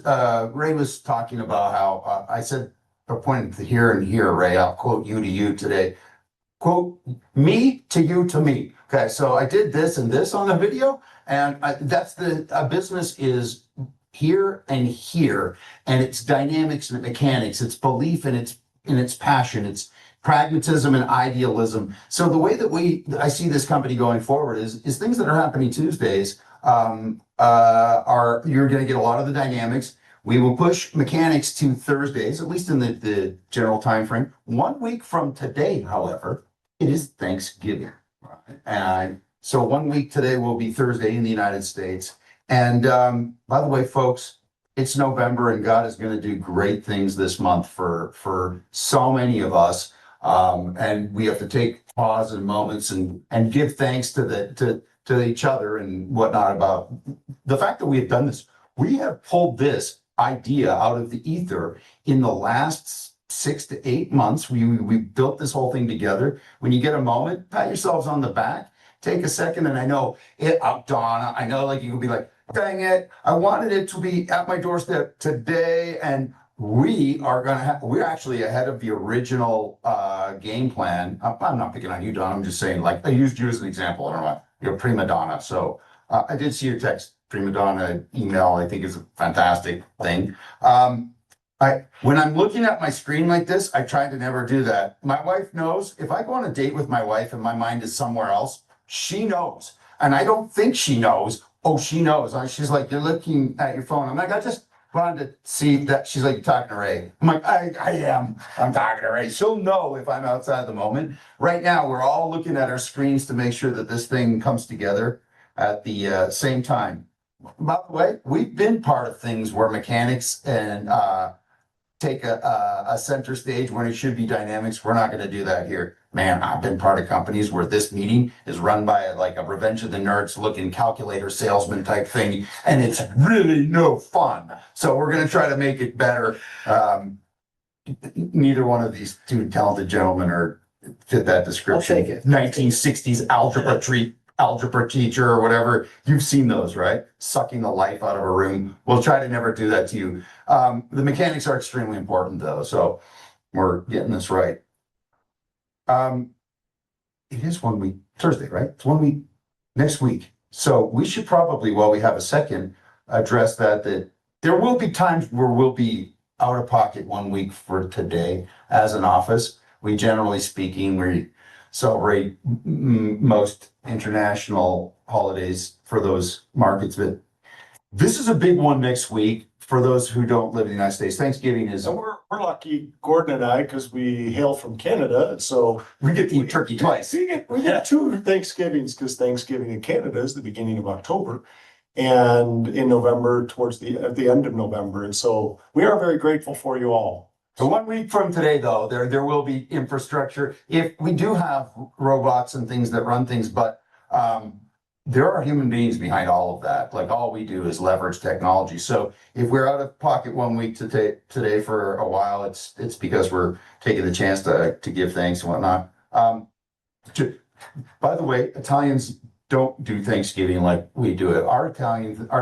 Ray was talking about how, I said, I pointed to here and here, Ray, I'll quote you to you today. Quote, me to you to me. Okay, so I did this and this on the video, and that's a business is here and here, and it's dynamics and mechanics, it's belief and its passion, it's pragmatism and idealism. So the way that I see this company going forward is things that are happening Tuesdays are you're going to get a lot of the dynamics. We will push mechanics to Thursdays, at least in the general time frame. 1 week from today, however, it is Thanksgiving. And so 1 week today will be Thursday in the United States. And by the way, folks, it's November and God is going to do great things this month for so many of us. And we have to take pause and moments and give thanks to each other and whatnot about the fact that we have done this. We have pulled this idea out of the ether in the last 6 to 8 months. We built this whole thing together. When you get a moment, pat yourselves on the back, take a second. And I know it, Donna, I know like you could be like, dang it, I wanted it to be at my doorstep today. And we're actually ahead of the original game plan. I'm not picking on you, Donna. I'm just saying, like, I used you as an example. I don't know, you're a prima donna. So I did see your text, prima donna email. I think is a fantastic thing. When I'm looking at my screen like this, I try to never do that. My wife knows if I go on a date with my wife and my mind is somewhere else, she knows. And I don't think she knows. Oh, she knows. She's like, you're looking at your phone. I'm like, I just wanted to see that. She's like, you're talking to Ray. I'm like, I am. I'm talking to Ray. She'll know if I'm outside the moment. Right now, we're all looking at our screens to make sure that this thing comes together at the same time. By the way, we've been part of things where mechanics and take a center stage when it should be dynamics. We're not going to do that here. Man, I've been part of companies where this meeting is run by like a Revenge of the Nerds looking calculator salesman type thing, and it's really no fun. So we're going to try to make it better. Neither one of these two talented gentlemen fit that description. I'll take it. 1960s algebra teacher or whatever. You've seen those, right? Sucking the life out of a room. We'll try to never do that to you. The mechanics are extremely important though, so we're getting this right. It is 1 week, Thursday, right? It's 1 week next week. So we should probably, while we have a second, address that there will be times where we'll be out of pocket 1 week for today as an office. We generally speaking, we celebrate most international holidays for those markets, but this is a big one next week for those who don't live in the United States. Thanksgiving is, So we're lucky, Gordon and I, because we hail from Canada, and so we get to eat turkey twice. we get 2 Thanksgivings, because Thanksgiving in Canada is the beginning of October, and in November at the end of November, and so we are very grateful for you all. So 1 week from today, though, there will be infrastructure. If we do have robots and things that run things, but there are human beings behind all of that. Like all we do is leverage technology. So if we're out of pocket 1 week today for a while, it's because we're taking the chance to give thanks and whatnot. By the way, Italians don't do Thanksgiving like we do it. Our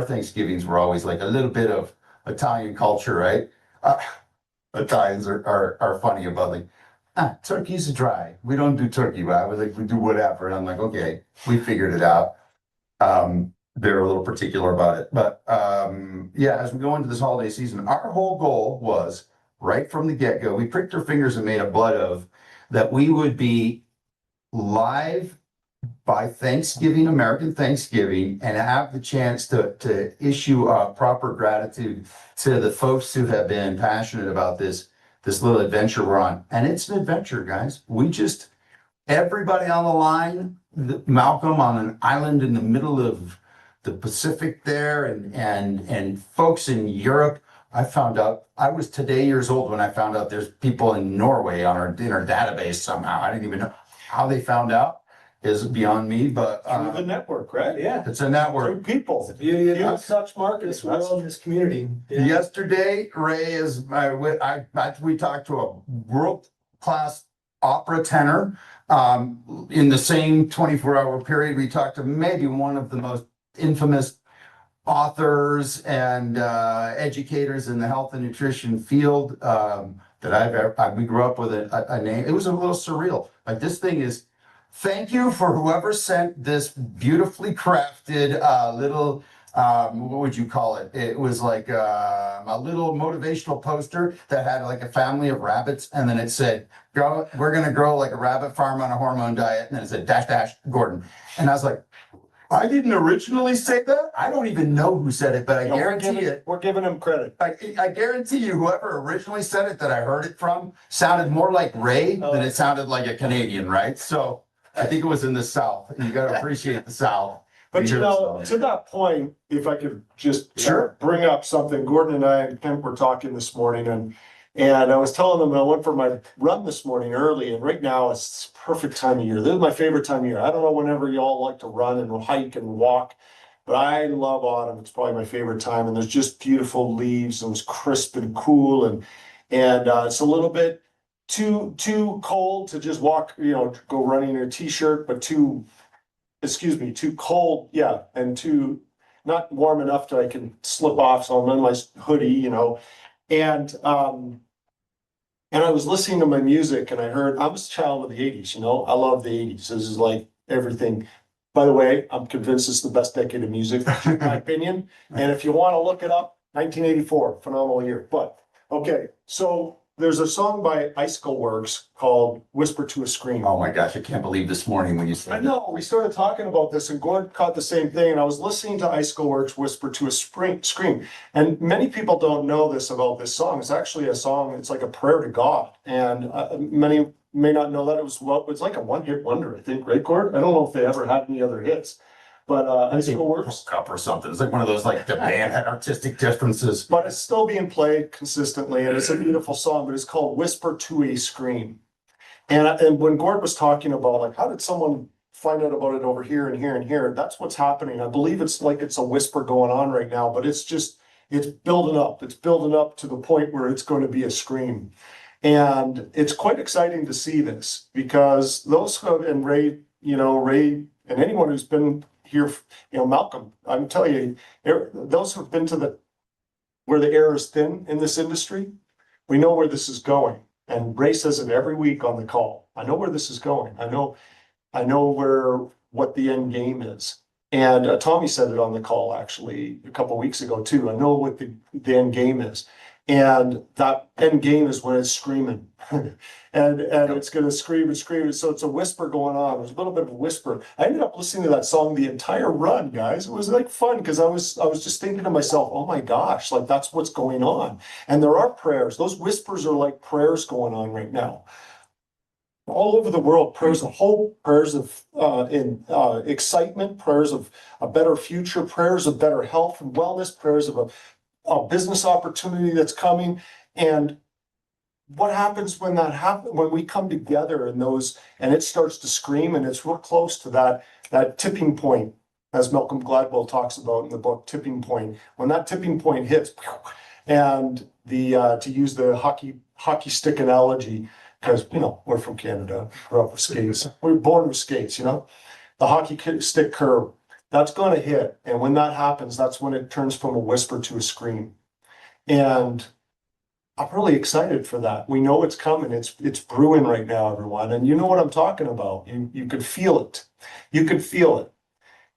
Thanksgivings were always like a little bit of Italian culture, right? Italians are funny about like, turkey's dry. We don't do turkey, but I was like, we do whatever. And I'm like, okay, we figured it out. They're a little particular about it. But yeah, as we go into this holiday season, our whole goal was right from the get-go, we pricked our fingers and made a butt of that we would be live by Thanksgiving, American Thanksgiving, and have the chance to issue a proper gratitude to the folks who have been passionate about this little adventure we're on. And it's an adventure, guys. Everybody on the line, Malcolm on an island in the middle of the Pacific there, and folks in Europe. I found out, I was today years old when I found out there's people in Norway in our database somehow. I didn't even know how they found out. Is beyond me, but Through the network, right? Yeah. it's a network. Through people. The beauty of Yeah. this such market as well in this community. Yeah. Yesterday, Ray we talked to a world-class opera tenor. In the same 24-hour period, we talked to maybe one of the most infamous authors and educators in the health and nutrition field that I've ever, we grew up with a name. It was a little surreal. Like this thing is, thank you for whoever sent this beautifully crafted little, what would you call it? It was like a little motivational poster that had like a family of rabbits, and then it said, we're gonna grow like a rabbit farm on a hormone diet, and then it said dash dash Gordon. And I was like, I didn't originally say that. I don't even know who said it, but I guarantee it. We're giving him credit. I guarantee you, whoever originally said it that I heard it from sounded more like Ray than it sounded like a Canadian, right? So I think it was in the South. You got to appreciate the South. But you know, to that point, if I could just Sure. bring up something, Gordon and I and Kemp were talking this morning, and I was telling them I went for my run this morning early, and right now it's perfect time of year. This is my favorite time of year. I don't know whenever y'all like to run and hike and walk, but I love autumn. It's probably my favorite time, and there's just beautiful leaves, and it's crisp and cool, and it's a little bit too cold to just walk, go running in a t-shirt, but too cold, yeah, and too not warm enough that I can slip off, so I'm in my hoodie, and I was listening to my music and I heard, I was a child of the 80s, I love the 80s. This is like everything. By the way, I'm convinced it's the best decade of music, in my opinion. And if you want to look it up, 1984, phenomenal year. But okay, so there's a song by Icicle Works called Whisper to a Scream. Oh my gosh, I can't believe this morning when you I said know, we started talking about this and Gord caught the same thing, and I was listening to Icicle Works Whisper to a Scream. And many people don't know this about this song. It's actually a song, it's like a prayer to God. And many may not know that it's like a one-hit wonder, I think, right, Gord? I don't know if they ever had any other hits. But Icicle Works. Cup or something. It's like one of those like the band had artistic differences. But it's still being played consistently, and it's a beautiful song, but it's called Whisper to a Scream. And when Gord was talking about like, how did someone find out about it over here and here and here? That's what's happening. I believe it's like it's a whisper going on right now, but it's building up. It's building up to the point where it's going to be a scream. And it's quite exciting to see this because those who and Ray, Ray and anyone who's been here, Malcolm, I'm telling you, those who've been to where the air is thin in this industry, we know where this is going. And Ray says it every week on the call. I know where this is going. I know what the end game is. And Tommy said it on the call actually a couple of weeks ago too. I know what the end game is. And that end game is when it's screaming. and it's gonna scream and scream. So it's a whisper going on. There's a little bit of a whisper. I ended up listening to that song the entire run, guys. It was like fun because I was just thinking to myself, oh my gosh, like that's what's going on. And there are prayers. Those whispers are like prayers going on right now. All over the world, prayers of hope, prayers of excitement, prayers of a better future, prayers of better health and wellness, prayers of a business opportunity that's coming. And what happens when that happens, when we come together and it starts to scream, and it's real close to that tipping point, as Malcolm Gladwell talks about in the book, Tipping Point. When that tipping point hits, and to use the hockey stick analogy, because we're from Canada, grew up with skates, we were born with skates, the hockey stick curve. That's going to hit. And when that happens, that's when it turns from a whisper to a scream. And I'm really excited for that. We know it's coming. It's brewing right now, everyone. And you know what I'm talking about. You could feel it. You could feel it.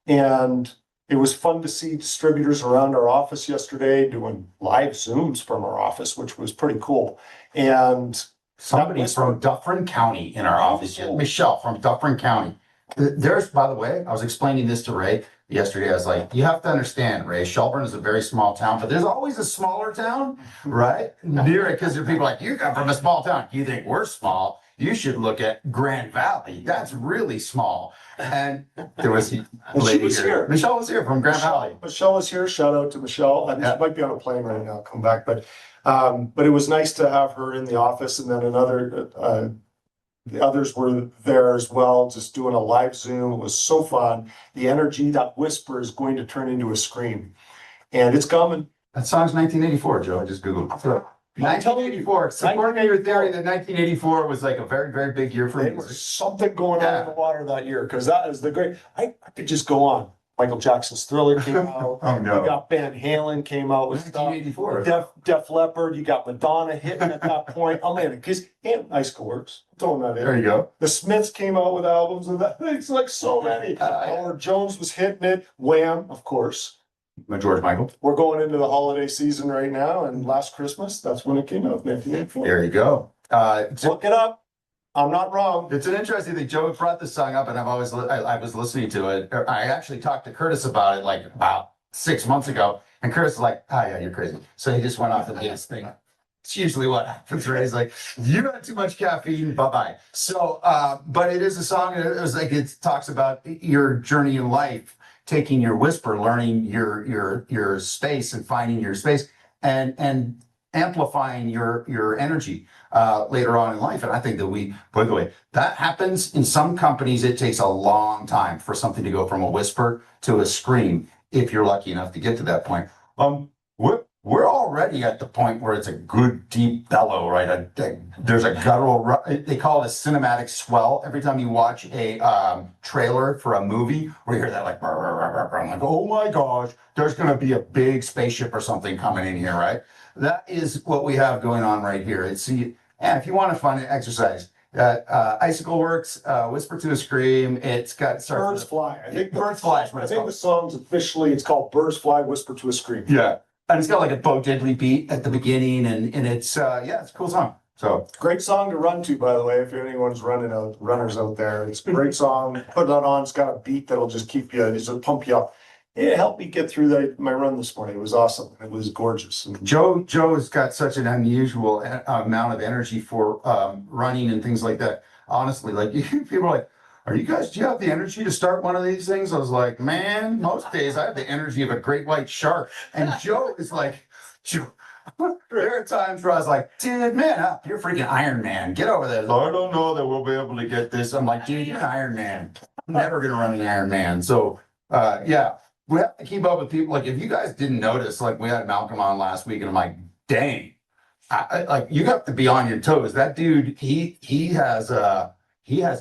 And it was fun to see distributors around our office yesterday doing live Zooms from our office, which was pretty cool. And Somebody from Dufferin County in our office, Michelle from Dufferin County. There's, by the way, I was explaining this to Ray yesterday. I was like, you have to understand, Ray, Shelburne is a very small town, but there's always a smaller town, right? Near it, because there are people like, you come from a small town. You think we're small? You should look at Grand Valley. That's really small. And there was a lady here. Michelle was here from Grand Valley. Michelle was here. Shout out to Michelle. She might be on a plane right now. Come back, but it was nice to have her in the office, and then the others were there as well, just doing a live Zoom. It was so fun. The energy, that whisper is going to turn into a scream, and it's coming. That song's 1984, Joe. I just Googled it. 1984. Supporting your theory that 1984 was like a very, very big year for There music. was something going on in the water that year, because that is the great. I could just go on. Michael Jackson's Thriller came out. Oh, You no. got Van Halen came out with stuff. 1984. Def Leppard, you got Madonna hitting at that point. Oh man, and Ice Works, throwing that There in. you go. The Smiths came out with albums of that. It's like so many. Howard Jones was hitting it. Wham, of course. George Michael. We're going into the holiday season right now, and last Christmas, that's when it came out, 1984. There you go. Look it up. I'm not wrong. It's an interesting thing. Joe brought this song up, and I was listening to it. I actually talked to Curtis about it like about 6 months ago, and Curtis was like, "Oh yeah, you're crazy." So he just went off and did his thing. It's usually what happens, right? He's like, "You had too much caffeine, bye bye." So, but it is a song. It was like it talks about your journey in life, taking your whisper, learning your space, and finding your space, and amplifying your energy later on in life. And I think that by the way, that happens in some companies. It takes a long time for something to go from a whisper to a scream, if you're lucky enough to get to that point. We're already at the point where it's a good deep bellow, right? There's a guttural, they call it a cinematic swell. Every time you watch a trailer for a movie, where you hear that like, I'm like, oh my gosh, there's going to be a big spaceship or something coming in here, right? That is what we have going on right here. And if you want to find an exercise, Icicle Works, Whisper to a Scream. It's got Birds Fly. I think Birds Fly is what I it's think called. the song's officially, it's called Birds Fly, Whisper to a Scream. Yeah. And it's got like a Bo Diddley beat at the beginning, and it's it's a cool song. So Great song to run to, by the way, if anyone's runners out there. It's a great song. Put that on. It's got a beat that'll just keep you, it'll pump you up. It helped me get through my run this morning. It was awesome. It was gorgeous. And Joe has got such an unusual amount of energy for running and things like that. Honestly, like people are like, do you have the energy to start one of these things? I was like, man, most days I have the energy of a great white shark. And Joe is like, there are times where I was like, dude, man up, you're freaking Iron Man. Get over there. I don't know that we'll be able to get this. I'm like, dude, you're an Iron Man. I'm never gonna run an Iron Man. So yeah. We have to keep up with people. Like, if you guys didn't notice, like we had Malcolm on last week, and I'm like, dang, like you have to be on your toes. That dude, he has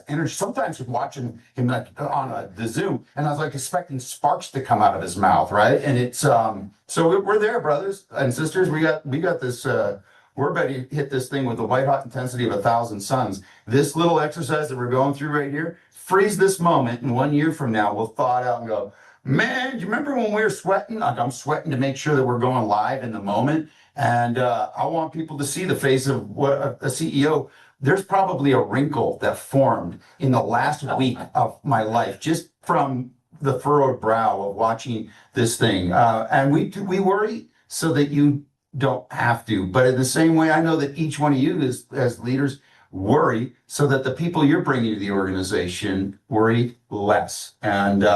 energy. Sometimes you're watching him like on the Zoom, and I was like expecting sparks to come out of his mouth, right? And it's so we're there, brothers and sisters. We got this. We're ready to hit this thing with the white hot intensity of 1,000 suns. This little exercise that we're going through right here, freeze this moment, and 1 year from now, we'll thaw it out and go, man, do you remember when we were sweating? Like, I'm sweating to make sure that we're going live in the moment. And I want people to see the face of what a CEO. There's probably a wrinkle that formed in the last week of my life, just from the furrowed brow of watching this thing. And we worry so that you don't have to. But in the same way, I know that each one of you as leaders worry so that the people you're bringing to the organization worry less. And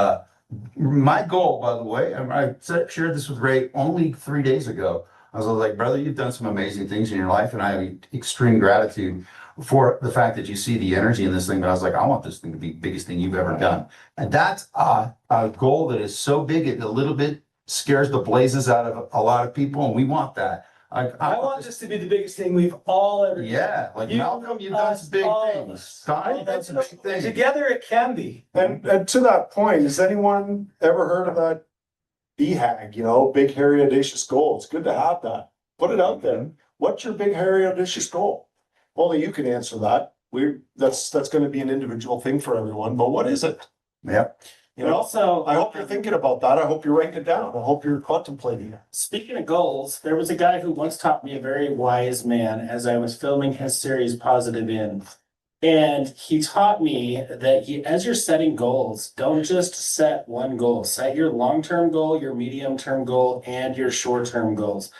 my goal, by the way, I shared this with Ray only 3 days ago. I was like, brother, you've done some amazing things in your life, and I have extreme gratitude for the fact that you see the energy in this thing. But I was like, I want this thing to be the biggest thing you've ever done. And that's a goal that is so big, it a little bit scares the blazes out of a lot of people, and we want that. I want this to be the biggest thing we've all ever done. Yeah, like You, Malcolm, you've done some big all of things. us. Don, you've done some big things. Together it can be. And to that point, has anyone ever heard of that BHAG, big, hairy, audacious goal? It's good to have that. Put it out there. What's your big, hairy, audacious goal? Only you can answer that. That's going to be an individual thing for everyone, but what is it? Yep. But also, I hope you're thinking about that. I hope you're writing it down. I hope you're contemplating it. speaking of goals, there was a guy who once taught me, a very wise man, as I was filming his series Positive In. And he taught me that as you're setting goals, don't just set one goal. Set your long-term goal, your medium-term goal, and your short-term goals.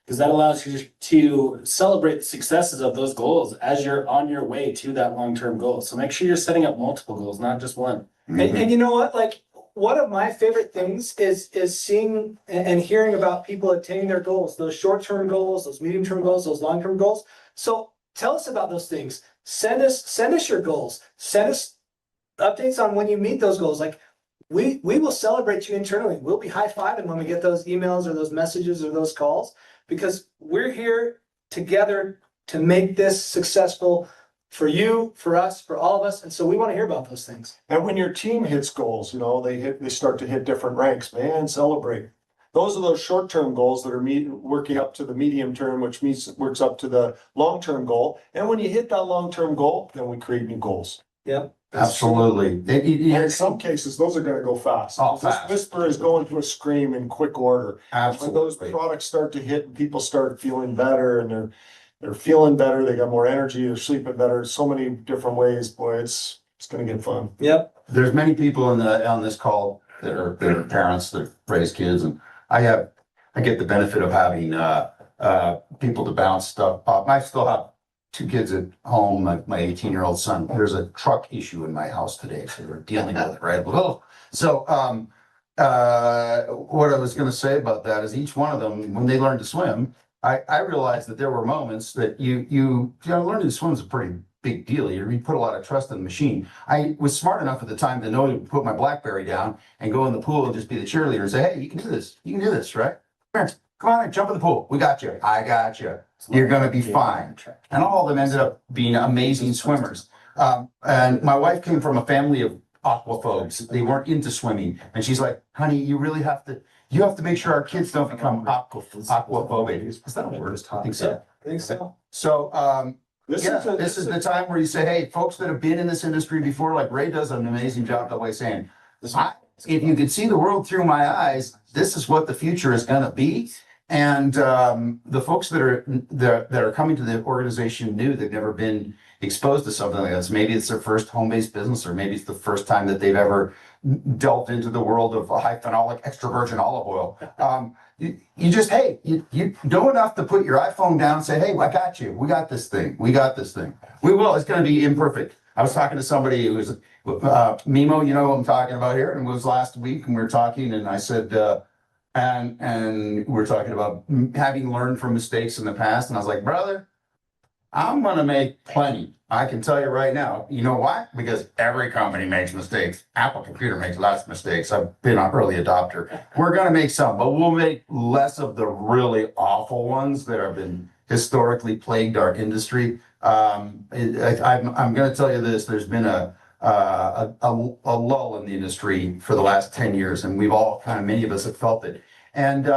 Because that allows you to celebrate the successes of those goals as you're on your way to that long-term goal. So make sure you're setting up multiple goals, not just one. And you know what, like, one of my favorite things is seeing and hearing about people attaining their goals, those short-term goals, those medium-term goals, those long-term goals. So tell us about those things. Send us your goals. Send us updates on when you meet those goals. Like, we will celebrate you internally. We'll be high-fiving when we get those emails or those messages or those calls, because we're here together to make this successful for you, for us, for all of us. And so we want to hear about those things. And when your team hits goals, they start to hit different ranks, man, celebrate. Those are those short-term goals that are working up to the medium term, which works up to the long-term goal. And when you hit that long-term goal, then we create new goals. Yep. Absolutely. And in some cases, those are gonna go fast. Oh, This fast. whisper is going to a scream in quick order. When those Absolutely. products start to hit and people start feeling better and they're feeling better, they got more energy, they're sleeping better, so many different ways, boy, it's gonna get fun. Yep. There's many people on this call that are parents that raise kids, and I get the benefit of having people to bounce stuff off. I still have two kids at home. My 18-year-old son. There's a truck issue in my house today, so we're dealing with it, right? Well, so what I was going to say about that is each one of them, when they learn to swim, I realized that there were moments that you know, learning to swim is a pretty big deal. You put a lot of trust in the machine. I was smart enough at the time to know to put my BlackBerry down and go in the pool and just be the cheerleader and say, hey, you can do this. You can do this, right? Come on, jump in the pool. We got you. I got you. You're going to be fine. And all of them ended up being amazing swimmers. And my wife came from a family of aquaphobes. They weren't into swimming. And she's like, honey, you have to make sure our kids don't become aquaphobic. Is that a word? I think so. I think so. So, this is the time where you say, hey, folks that have been in this industry before, like Ray does an amazing job that way saying, if you could see the world through my eyes, this is what the future is going to be. And the folks that are coming to the organization new, they've never been exposed to something like this. Maybe it's their first home-based business, or maybe it's the first time that they've ever delved into the world of high phenolic extra virgin olive oil. You just, hey, you know enough to put your iPhone down and say, hey, I got you. We got this thing. We got this thing. We will. It's going to be imperfect. I was talking to somebody who was Mimo, you know what I'm talking about here, and it was last week, and we were talking, and I said, and we're talking about having learned from mistakes in the past, and I was like, brother, I'm gonna make plenty. I can tell you right now. You know why? Because every company makes mistakes. Apple Computer makes lots of mistakes. I've been an early adopter. We're gonna make some, but we'll make less of the really awful ones that have been historically plagued our industry. I'm gonna tell you this. There's been a lull in the industry for the last 10 years, and we've all many of us have felt it. And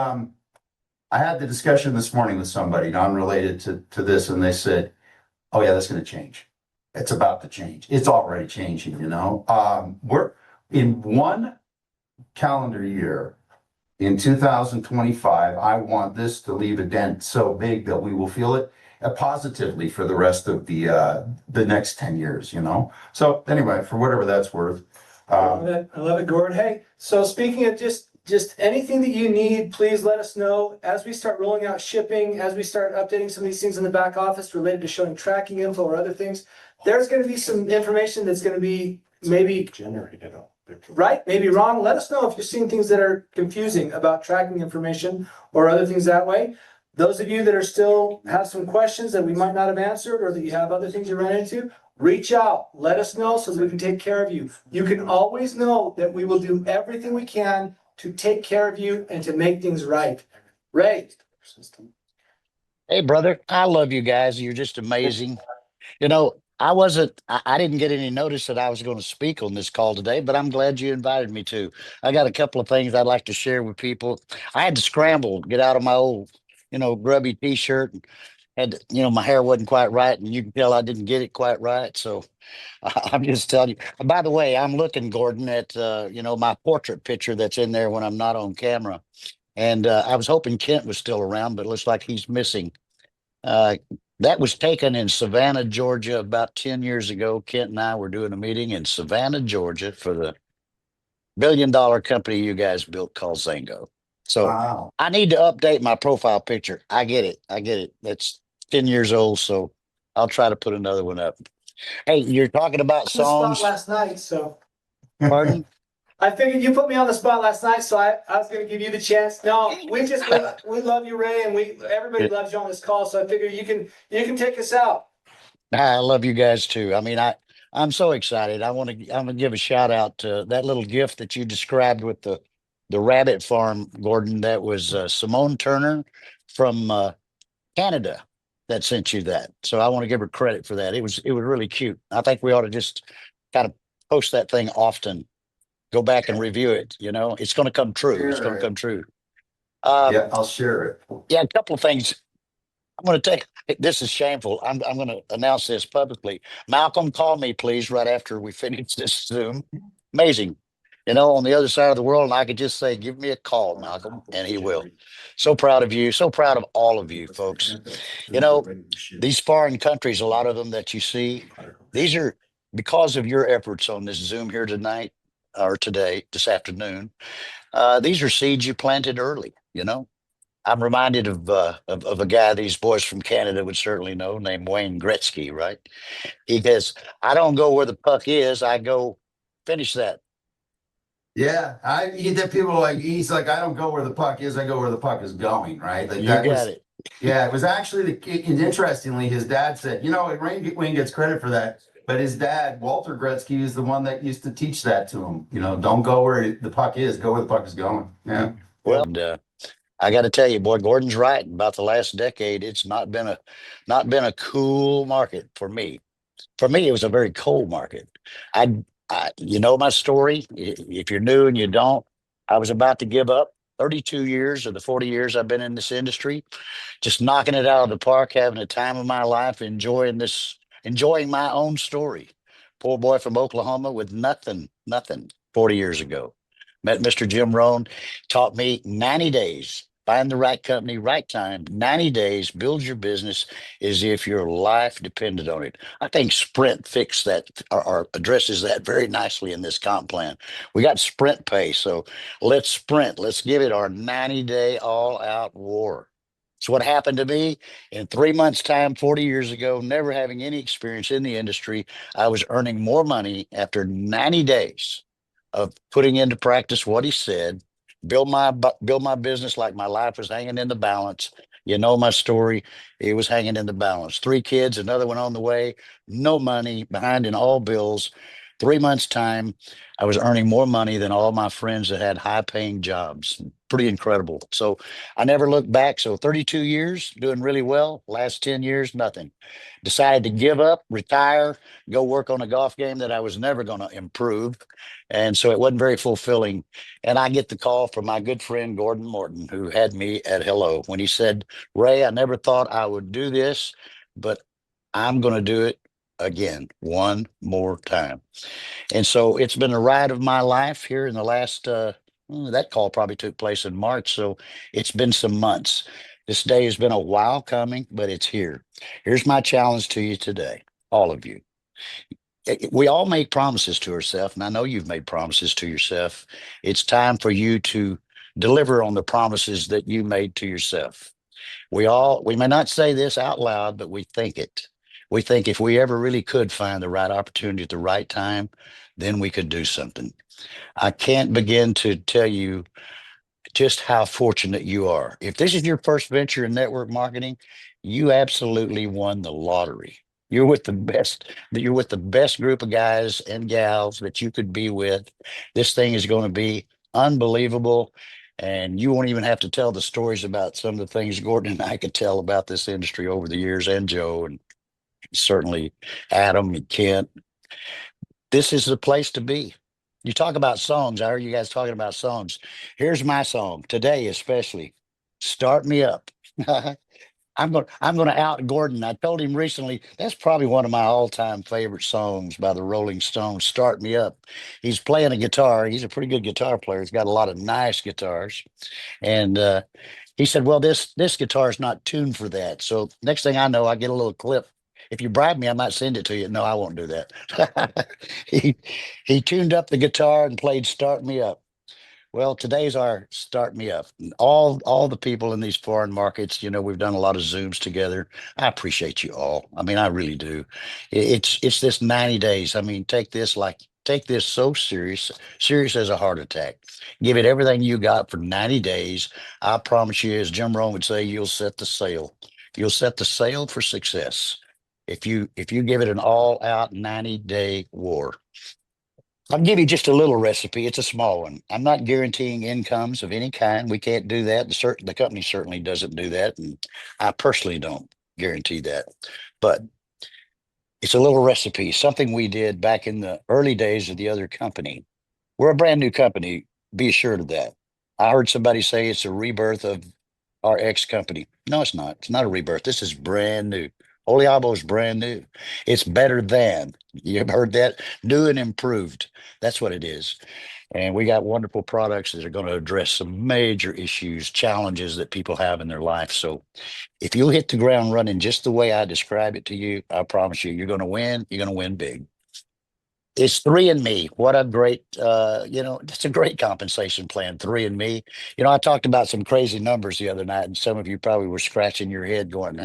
I had the discussion this morning with somebody non-related to this, and they said, oh yeah, that's going to change. It's about to change. It's already changing, you know. We're in one calendar year in 2025. I want this to leave a dent so big that we will feel it positively for the rest of the next 10 years, you know. So anyway, for whatever that's worth. I love it, Gord. Hey, so speaking of just anything that you need, please let us know as we start rolling out shipping, as we start updating some of these things in the back office related to showing tracking info or other things. There's going to be some information that's going to be maybe Generated. right, maybe wrong. Let us know if you're seeing things that are confusing about tracking information or other things that way. Those of you that are still have some questions that we might not have answered, or that you have other things you ran into, reach out, let us know so that we can take care of you. You can always know that we will do everything we can to take care of you and to make things right. Ray. Hey, brother, I love you guys. You're just amazing. I didn't get any notice that I was going to speak on this call today, but I'm glad you invited me to. I got a couple of things I'd like to share with people. I had to scramble, get out of my old, grubby t-shirt. My hair wasn't quite right, and you can tell I didn't get it quite right. So I'm just telling you. By the way, I'm looking, Gordon, at, my portrait picture that's in there when I'm not on camera. And I was hoping Kent was still around, but it looks like he's missing. Uh, that was taken in Savannah, Georgia, about 10 years ago. Kent and I were doing a meeting in Savannah, Georgia, for the billion-dollar company you guys built called Zango. So Wow. I need to update my profile picture. I get it. That's 10 years old, so I'll try to put another one up. Hey, you're talking about On the spot songs. last night, so Pardon? I figured you put me on the spot last night, so I was going to give you the chance. No, we love you, Ray, and everybody loves you on this call. So I figure you can take us out. I love you guys too. I mean, I'm so excited. I'm gonna give a shout out to that little gift that you described with the rabbit farm, Gordon. That was Simone Turner from Canada. that sent you that. So I want to give her credit for that. It was really cute. I think we ought to just kind of post that thing often. Go back and review it. It's going to come true. It's going to come true. Yeah, I'll share it. Yeah, a couple of things. I'm going to take this is shameful. I'm going to announce this publicly. Malcolm, call me, please, right after we finish this Zoom. Amazing. On the other side of the world, and I could just say, give me a call, Malcolm, and he will. So proud of you. So proud of all of you, folks. These foreign countries, a lot of them that you see, these are because of your efforts on this Zoom here tonight or today, this afternoon. These are seeds you planted early. I'm reminded of a guy these boys from Canada would certainly know, named Wayne Gretzky, right? He goes, "I don't go where the puck is. I go finish that." Yeah, you get people like he's like, I don't go where the puck is, I go where the puck is going, right? Like You that got was, it. yeah, it was actually and interestingly, his dad said, Wayne gets credit for that, but his dad, Walter Gretzky, is the one that used to teach that to him. Don't go where the puck is, go where the puck is going. Yeah. Well, and, I got to tell you, boy, Gordon's right. About the last decade, it's not been a cool market for me. For me, it was a very cold market. You know my story. If you're new and you don't, I was about to give up. 32 years of the 40 years I've been in this industry, just knocking it out of the park, having a time of my life, enjoying my own story. Poor boy from Oklahoma with nothing 40 years ago. Met Mr. Jim Rohn, taught me 90 days. Find the right company, right time, 90 days, build your business as if your life depended on it. I think Sprint fixed that or addresses that very nicely in this comp plan. We got Sprint pay, so let's sprint. Let's give it our 90-day all out war. It's what happened to me in 3 months' time, 40 years ago, never having any experience in the industry. I was earning more money after 90 days of putting into practice what he said, build my business like my life was hanging in the balance. You know my story. It was hanging in the balance. 3 kids, another one on the way, no money, behind in all bills. 3 months' time, I was earning more money than all my friends that had high paying jobs. Pretty incredible. So I never looked back. So 32 years doing really well. Last 10 years, nothing. Decided to give up, retire, go work on a golf game that I was never going to improve. And so it wasn't very fulfilling. And I get the call from my good friend Gordon Morton, who had me at hello when he said, "Ray, I never thought I would do this, but I'm going to do it again one more time." And so it's been a ride of my life here in the last, that call probably took place in March. So it's been some months. This day has been a while coming, but it's here. Here's my challenge to you today, all of you. We all make promises to ourselves, and I know you've made promises to yourself. It's time for you to deliver on the promises that you made to yourself. We may not say this out loud, but we think it. We think if we ever really could find the right opportunity at the right time, then we could do something. I can't begin to tell you just how fortunate you are. If this is your first venture in network marketing, you absolutely won the lottery. You're with the best, you're with the best group of guys and gals that you could be with. This thing is going to be unbelievable. And you won't even have to tell the stories about some of the things Gordon and I could tell about this industry over the years, and Joe, and certainly Adam and Kent. This is the place to be. You talk about songs. I heard you guys talking about songs. Here's my song today, especially. Start Me Up. I'm going to out Gordon. I told him recently that's probably one of my all-time favorite songs by the Rolling Stones. Start Me Up. He's playing a guitar. He's a pretty good guitar player. He's got a lot of nice guitars, and he said, "Well, this guitar is not tuned for that." So next thing I know, I get a little clip. If you bribe me, I might send it to you. No, I won't do that. he he tuned up the guitar and played "Start Me Up." Well, today's our start me up. And all the people in these foreign markets, we've done a lot of Zooms together. I appreciate you all. I mean, I really do. It's this 90 days. I mean, take this so serious as a heart attack. Give it everything you got for 90 days. I promise you, as Jim Rohn would say, you'll set the sail. You'll set the sail for success. If you give it an all out 90-day war. I'll give you just a little recipe. It's a small one. I'm not guaranteeing incomes of any kind. We can't do that. The company certainly doesn't do that, and I personally don't. guarantee that. But it's a little recipe, something we did back in the early days of the other company. We're a brand new company. Be assured of that. I heard somebody say it's a rebirth of our ex company. No, it's not. It's not a rebirth. This is brand new. Oliabo is brand new. It's better than. You have heard that? New and improved. That's what it is. And we got wonderful products that are going to address some major issues, challenges that people have in their life. So if you'll hit the ground running just the way I describe it to you, I promise you, you're going to win. You're going to win big. It's 3 and Me. What a great, it's a great compensation plan. 3 and Me. I talked about some crazy numbers the other night, and some of you probably were scratching your head going,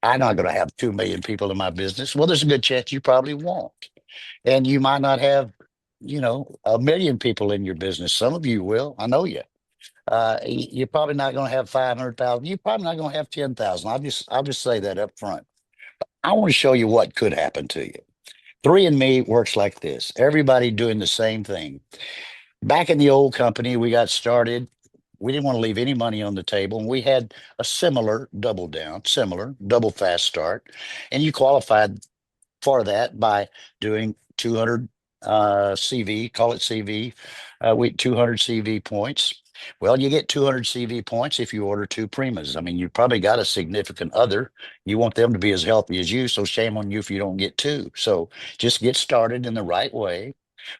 I'm not going to have 2 million people in my business. Well, there's a good chance you probably won't. And you might not have, 1 million people in your business. Some of you will. I know you. You're probably not going to have 500,000. You're probably not going to have 10,000. I'll just say that up front. I want to show you what could happen to you. 3 and Me works like this. Everybody doing the same thing. Back in the old company, we got started. We didn't want to leave any money on the table. And we had a similar double fast start. And you qualified for that by doing 200 CV, call it CV, 200 CV points. Well, you get 200 CV points if you order 2 Primas. I mean, you probably got a significant other. You want them to be as healthy as you. So shame on you if you don't get two. So just get started in the right way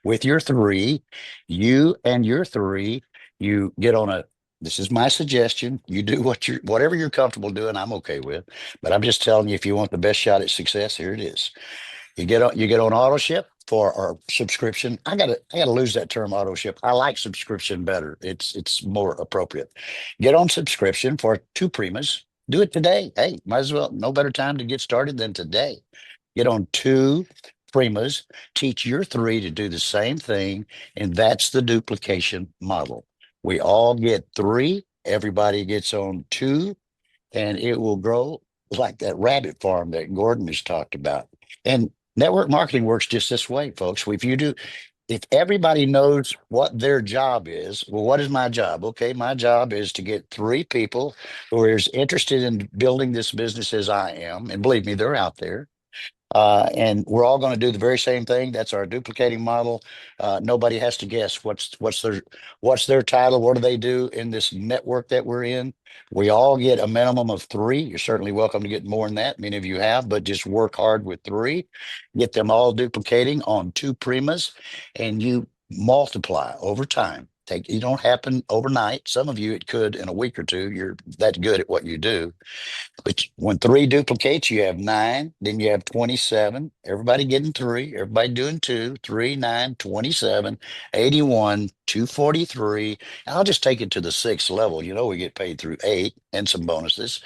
with your three. You and your three, you get on a, this is my suggestion. You do whatever you're comfortable doing, I'm okay with. But I'm just telling you, if you want the best shot at success, here it is. You get on auto ship for our subscription. I gotta lose that term auto ship. I like subscription better. It's more appropriate. Get on subscription for 2 Primas. Do it today. Hey, might as well. No better time to get started than today. Get on 2 Primas. Teach your three to do the same thing, and that's the duplication model. We all get three. Everybody gets on two, and it will grow like that rabbit farm that Gordon has talked about. And network marketing works just this way, folks. If everybody knows what their job is, well, what is my job? Okay, my job is to get 3 people who are as interested in building this business as I am. And believe me, they're out there. And we're all going to do the very same thing. That's our duplicating model. Nobody has to guess what's their title. What do they do in this network that we're in? We all get a minimum of 3. You're certainly welcome to get more than that. Many of you have, but just work hard with 3. Get them all duplicating on 2 Primas, and you multiply over time. You don't happen overnight. Some of you it could in a week or two. You're that good at what you do. But when 3 duplicates, you have 9, then you have 27. Everybody getting 3, everybody doing 2, 3, 9, 27, 81, 243. And I'll just take it to the 6th level. We get paid through 8 and some bonuses.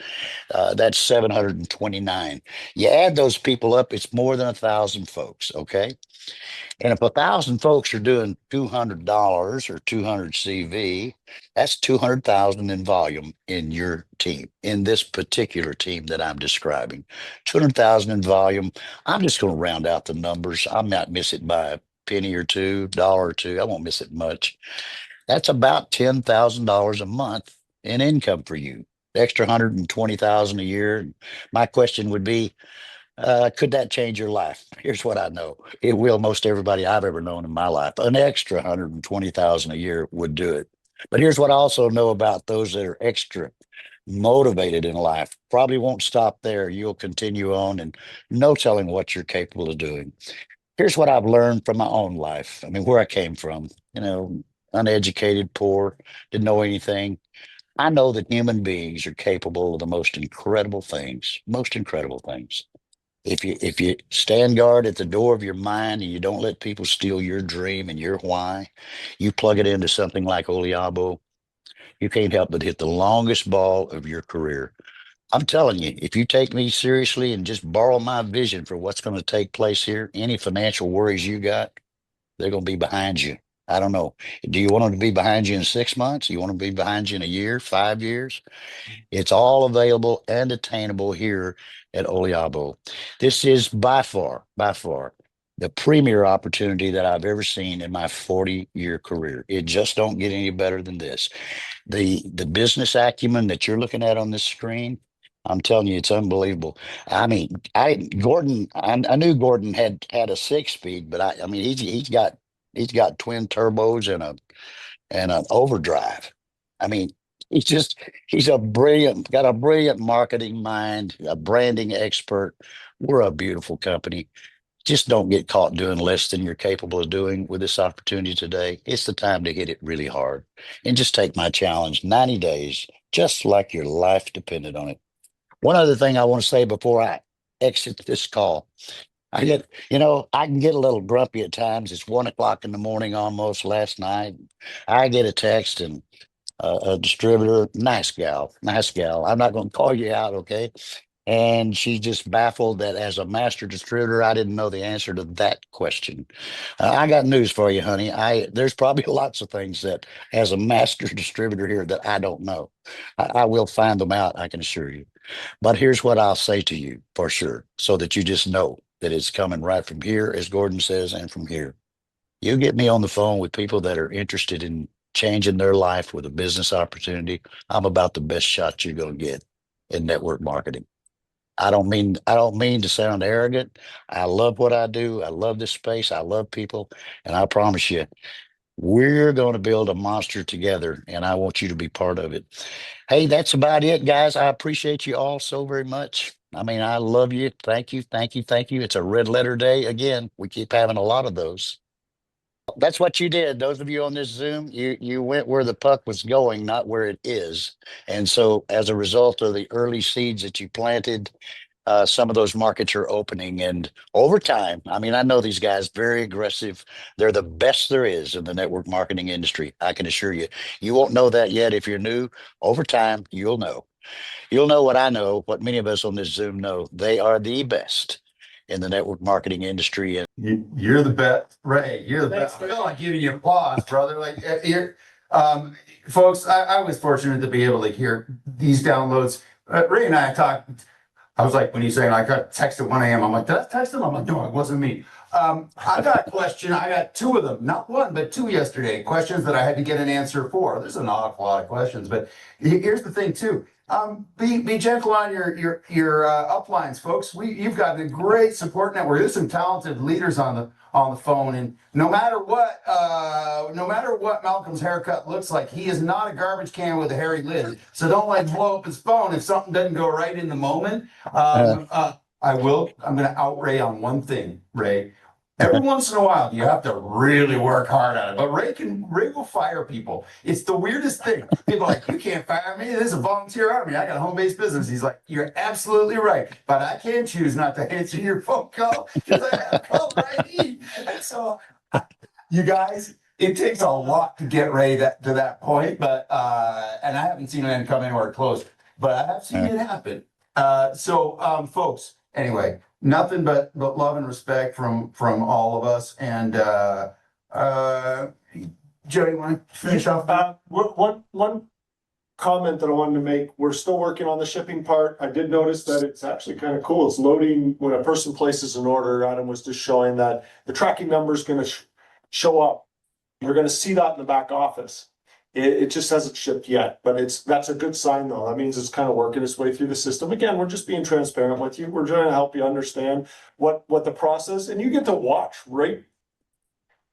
That's 729. You add those people up, it's more than 1,000 folks. Okay. And if 1,000 folks are doing $200 or 200 CV, that's 200,000 in volume in your team, in this particular team that I'm describing. 200,000 in volume. I'm just going to round out the numbers. I might miss it by a penny or two, dollar or two. I won't miss it much. That's about $10,000 a month in income for you. Extra 120,000 a year. My question would be, could that change your life? Here's what I know. It will. Most everybody I've ever known in my life. An extra 120,000 a year would do it. But here's what I also know about those that are extra motivated in life. Probably won't stop there. You'll continue on, and no telling what you're capable of doing. Here's what I've learned from my own life. I mean, where I came from, uneducated, poor, didn't know anything. I know that human beings are capable of the most incredible things, most incredible things. If you stand guard at the door of your mind and you don't let people steal your dream and your why, you plug it into something like Oliabo, you can't help but hit the longest ball of your career. I'm telling you, if you take me seriously and just borrow my vision for what's going to take place here, any financial worries you got, they're going to be behind you. I don't know. Do you want them to be behind you in 6 months? You want them to be behind you in a year, 5 years? It's all available and attainable here at Oliabo. This is by far, the premier opportunity that I've ever seen in my 40-year career. It just don't get any better than this. The business acumen that you're looking at on this screen, I'm telling you, it's unbelievable. I mean, I knew Gordon had a 6 speed, but I mean, he's got twin turbos and an overdrive. I mean, he's just got a brilliant marketing mind, a branding expert. We're a beautiful company. Just don't get caught doing less than you're capable of doing with this opportunity today. It's the time to hit it really hard. And just take my challenge, 90 days, just like your life depended on it. One other thing I want to say before I exit this call. I can get a little grumpy at times. It's 1 o'clock in the morning almost last night. I get a text and a distributor, nice gal. I'm not going to call you out, okay? And she's just baffled that as a master distributor, I didn't know the answer to that question. I got news for you, honey. There's probably lots of things that, as a master distributor here, that I don't know. I will find them out. I can assure you. But here's what I'll say to you for sure, so that you just know that it's coming right from here, as Gordon says, and from here. You get me on the phone with people that are interested in changing their life with a business opportunity. I'm about the best shot you're going to get in network marketing. I don't mean to sound arrogant. I love what I do. I love this space. I love people. And I promise you, we're going to build a monster together, and I want you to be part of it. Hey, that's about it, guys. I appreciate you all so very much. I mean, I love you. Thank you. Thank you. Thank you. It's a red letter day again. We keep having a lot of those. That's what you did. Those of you on this Zoom, you went where the puck was going, not where it is. And so as a result of the early seeds that you planted, some of those markets are opening. And over time, I mean, I know these guys very aggressive. They're the best there is in the network marketing industry. I can assure you. You won't know that yet if you're new. Over time, you'll know. You'll know what I know, what many of us on this Zoom know. They are the best in the network marketing industry. And You're the best, Ray. You're the Thanks, best. I feel like giving you applause, brother. Like you're, folks. I was fortunate to be able to hear these downloads. Ray and I talked. I was like, when you saying I got text at 1 a.m., I'm like, did I text him? I'm like, no, it wasn't me. I got a question. I got two of them, not one, but two yesterday. Questions that I had to get an answer for. There's an awful lot of questions, but here's the thing too. Be gentle on your uplines, folks. You've got a great support network. There's some talented leaders on the phone, and no matter what Malcolm's haircut looks like, he is not a garbage can with a hairy lid. So don't like blow up his phone if something doesn't go right in the moment. I'm going to out Ray on one thing, Ray. Every once in a while, you have to really work hard at it. But Ray will fire people. It's the weirdest thing. People are like, you can't fire me. This is a volunteer army. I got a home-based business. He's like, you're absolutely right. But I can choose not to answer your phone call because I have caller ID. And so, you guys, it takes a lot to get Ray to that point. But and I haven't seen him come anywhere close. But I have seen it happen. Folks, anyway. Nothing but love and respect from all of us. And Joe, you want to finish off? One comment that I wanted to make, we're still working on the shipping part. I did notice that it's actually kind of cool. It's loading when a person places an order. Adam was just showing that the tracking number is going to show up. You're going to see that in the back office. It just hasn't shipped yet, but that's a good sign though. That means it's kind of working its way through the system. Again, we're just being transparent with you. We're trying to help you understand what the process, and you get to watch, right?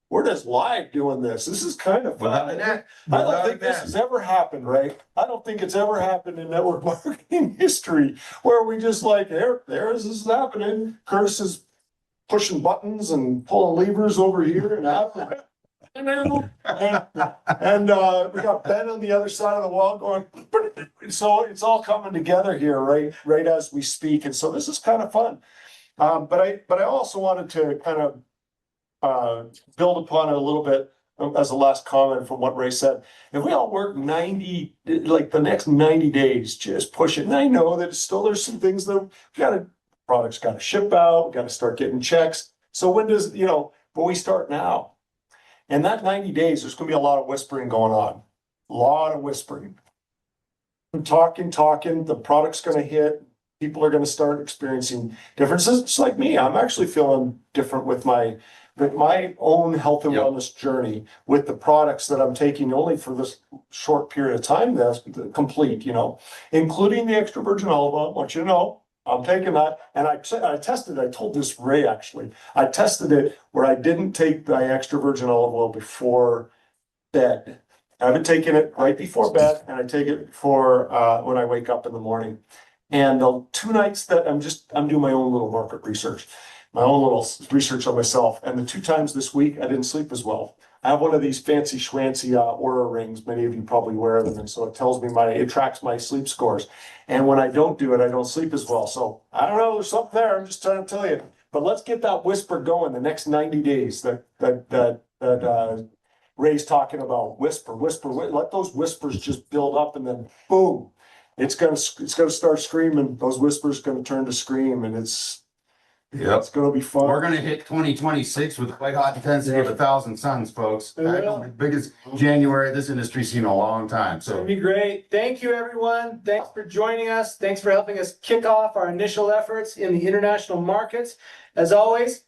We're just live doing this. This is kind of fun. I don't think this has ever happened, right? I don't think it's ever happened in network marketing history where we just like, this is happening. Curtis is pushing buttons and pulling levers over here and out. And we got Ben on the other side of the wall going, so it's all coming together here, right as we speak. And so this is kind of fun. But I also wanted to kind of build upon it a little bit as a last comment from what Ray said. If we all work the next 90 days, just push it. And I know that there's some things that products got to ship out, got to start getting checks. So when does, but we start now. And that 90 days, there's going to be a lot of whispering going on. A lot of whispering. Talking, the product's going to hit. People are going to start experiencing differences. It's like me. I'm actually feeling different with my that my own health and Yep. wellness journey with the products that I'm taking only for this short period of time, that's complete, you know, including the extra virgin olive oil. I want you to know, I'm taking that, and I tested, I told this Ray actually, I tested it where I didn't take my extra virgin olive oil before bed. I haven't taken it right before bed, and I take it for when I wake up in the morning. And the 2 nights that I'm doing my own little market research, my own little research on myself. And the 2 times this week, I didn't sleep as well. I have one of these fancy schwancy Aura rings. Many of you probably wear them, and so it tells me it tracks my sleep scores. And when I don't do it, I don't sleep as well. So I don't know, there's something there. I'm just trying to tell you. But let's get that whisper going the next 90 days. That Ray's talking about whisper. Let those whispers just build up, and then boom, it's gonna start screaming. Those whispers gonna turn to scream, and it's gonna be fun. We're gonna hit 2026 with white hot intensity of 1,000 suns, folks. We will. Biggest January this industry's seen in a long time, It's gonna so. be great. Thank you, everyone. Thanks for joining us. Thanks for helping us kick off our initial efforts in the international markets. As always,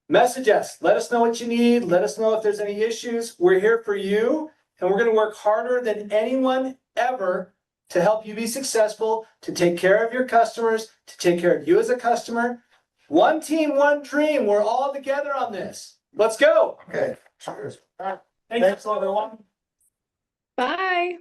message us. Let us know what you need. Let us know if there's any issues. We're here for you, and we're gonna work harder than anyone ever to help you be successful, to take care of your customers, to take care of you as a customer. One team, one dream. We're all together on this. Let's go. Okay, cheers. Thanks, everyone. Bye.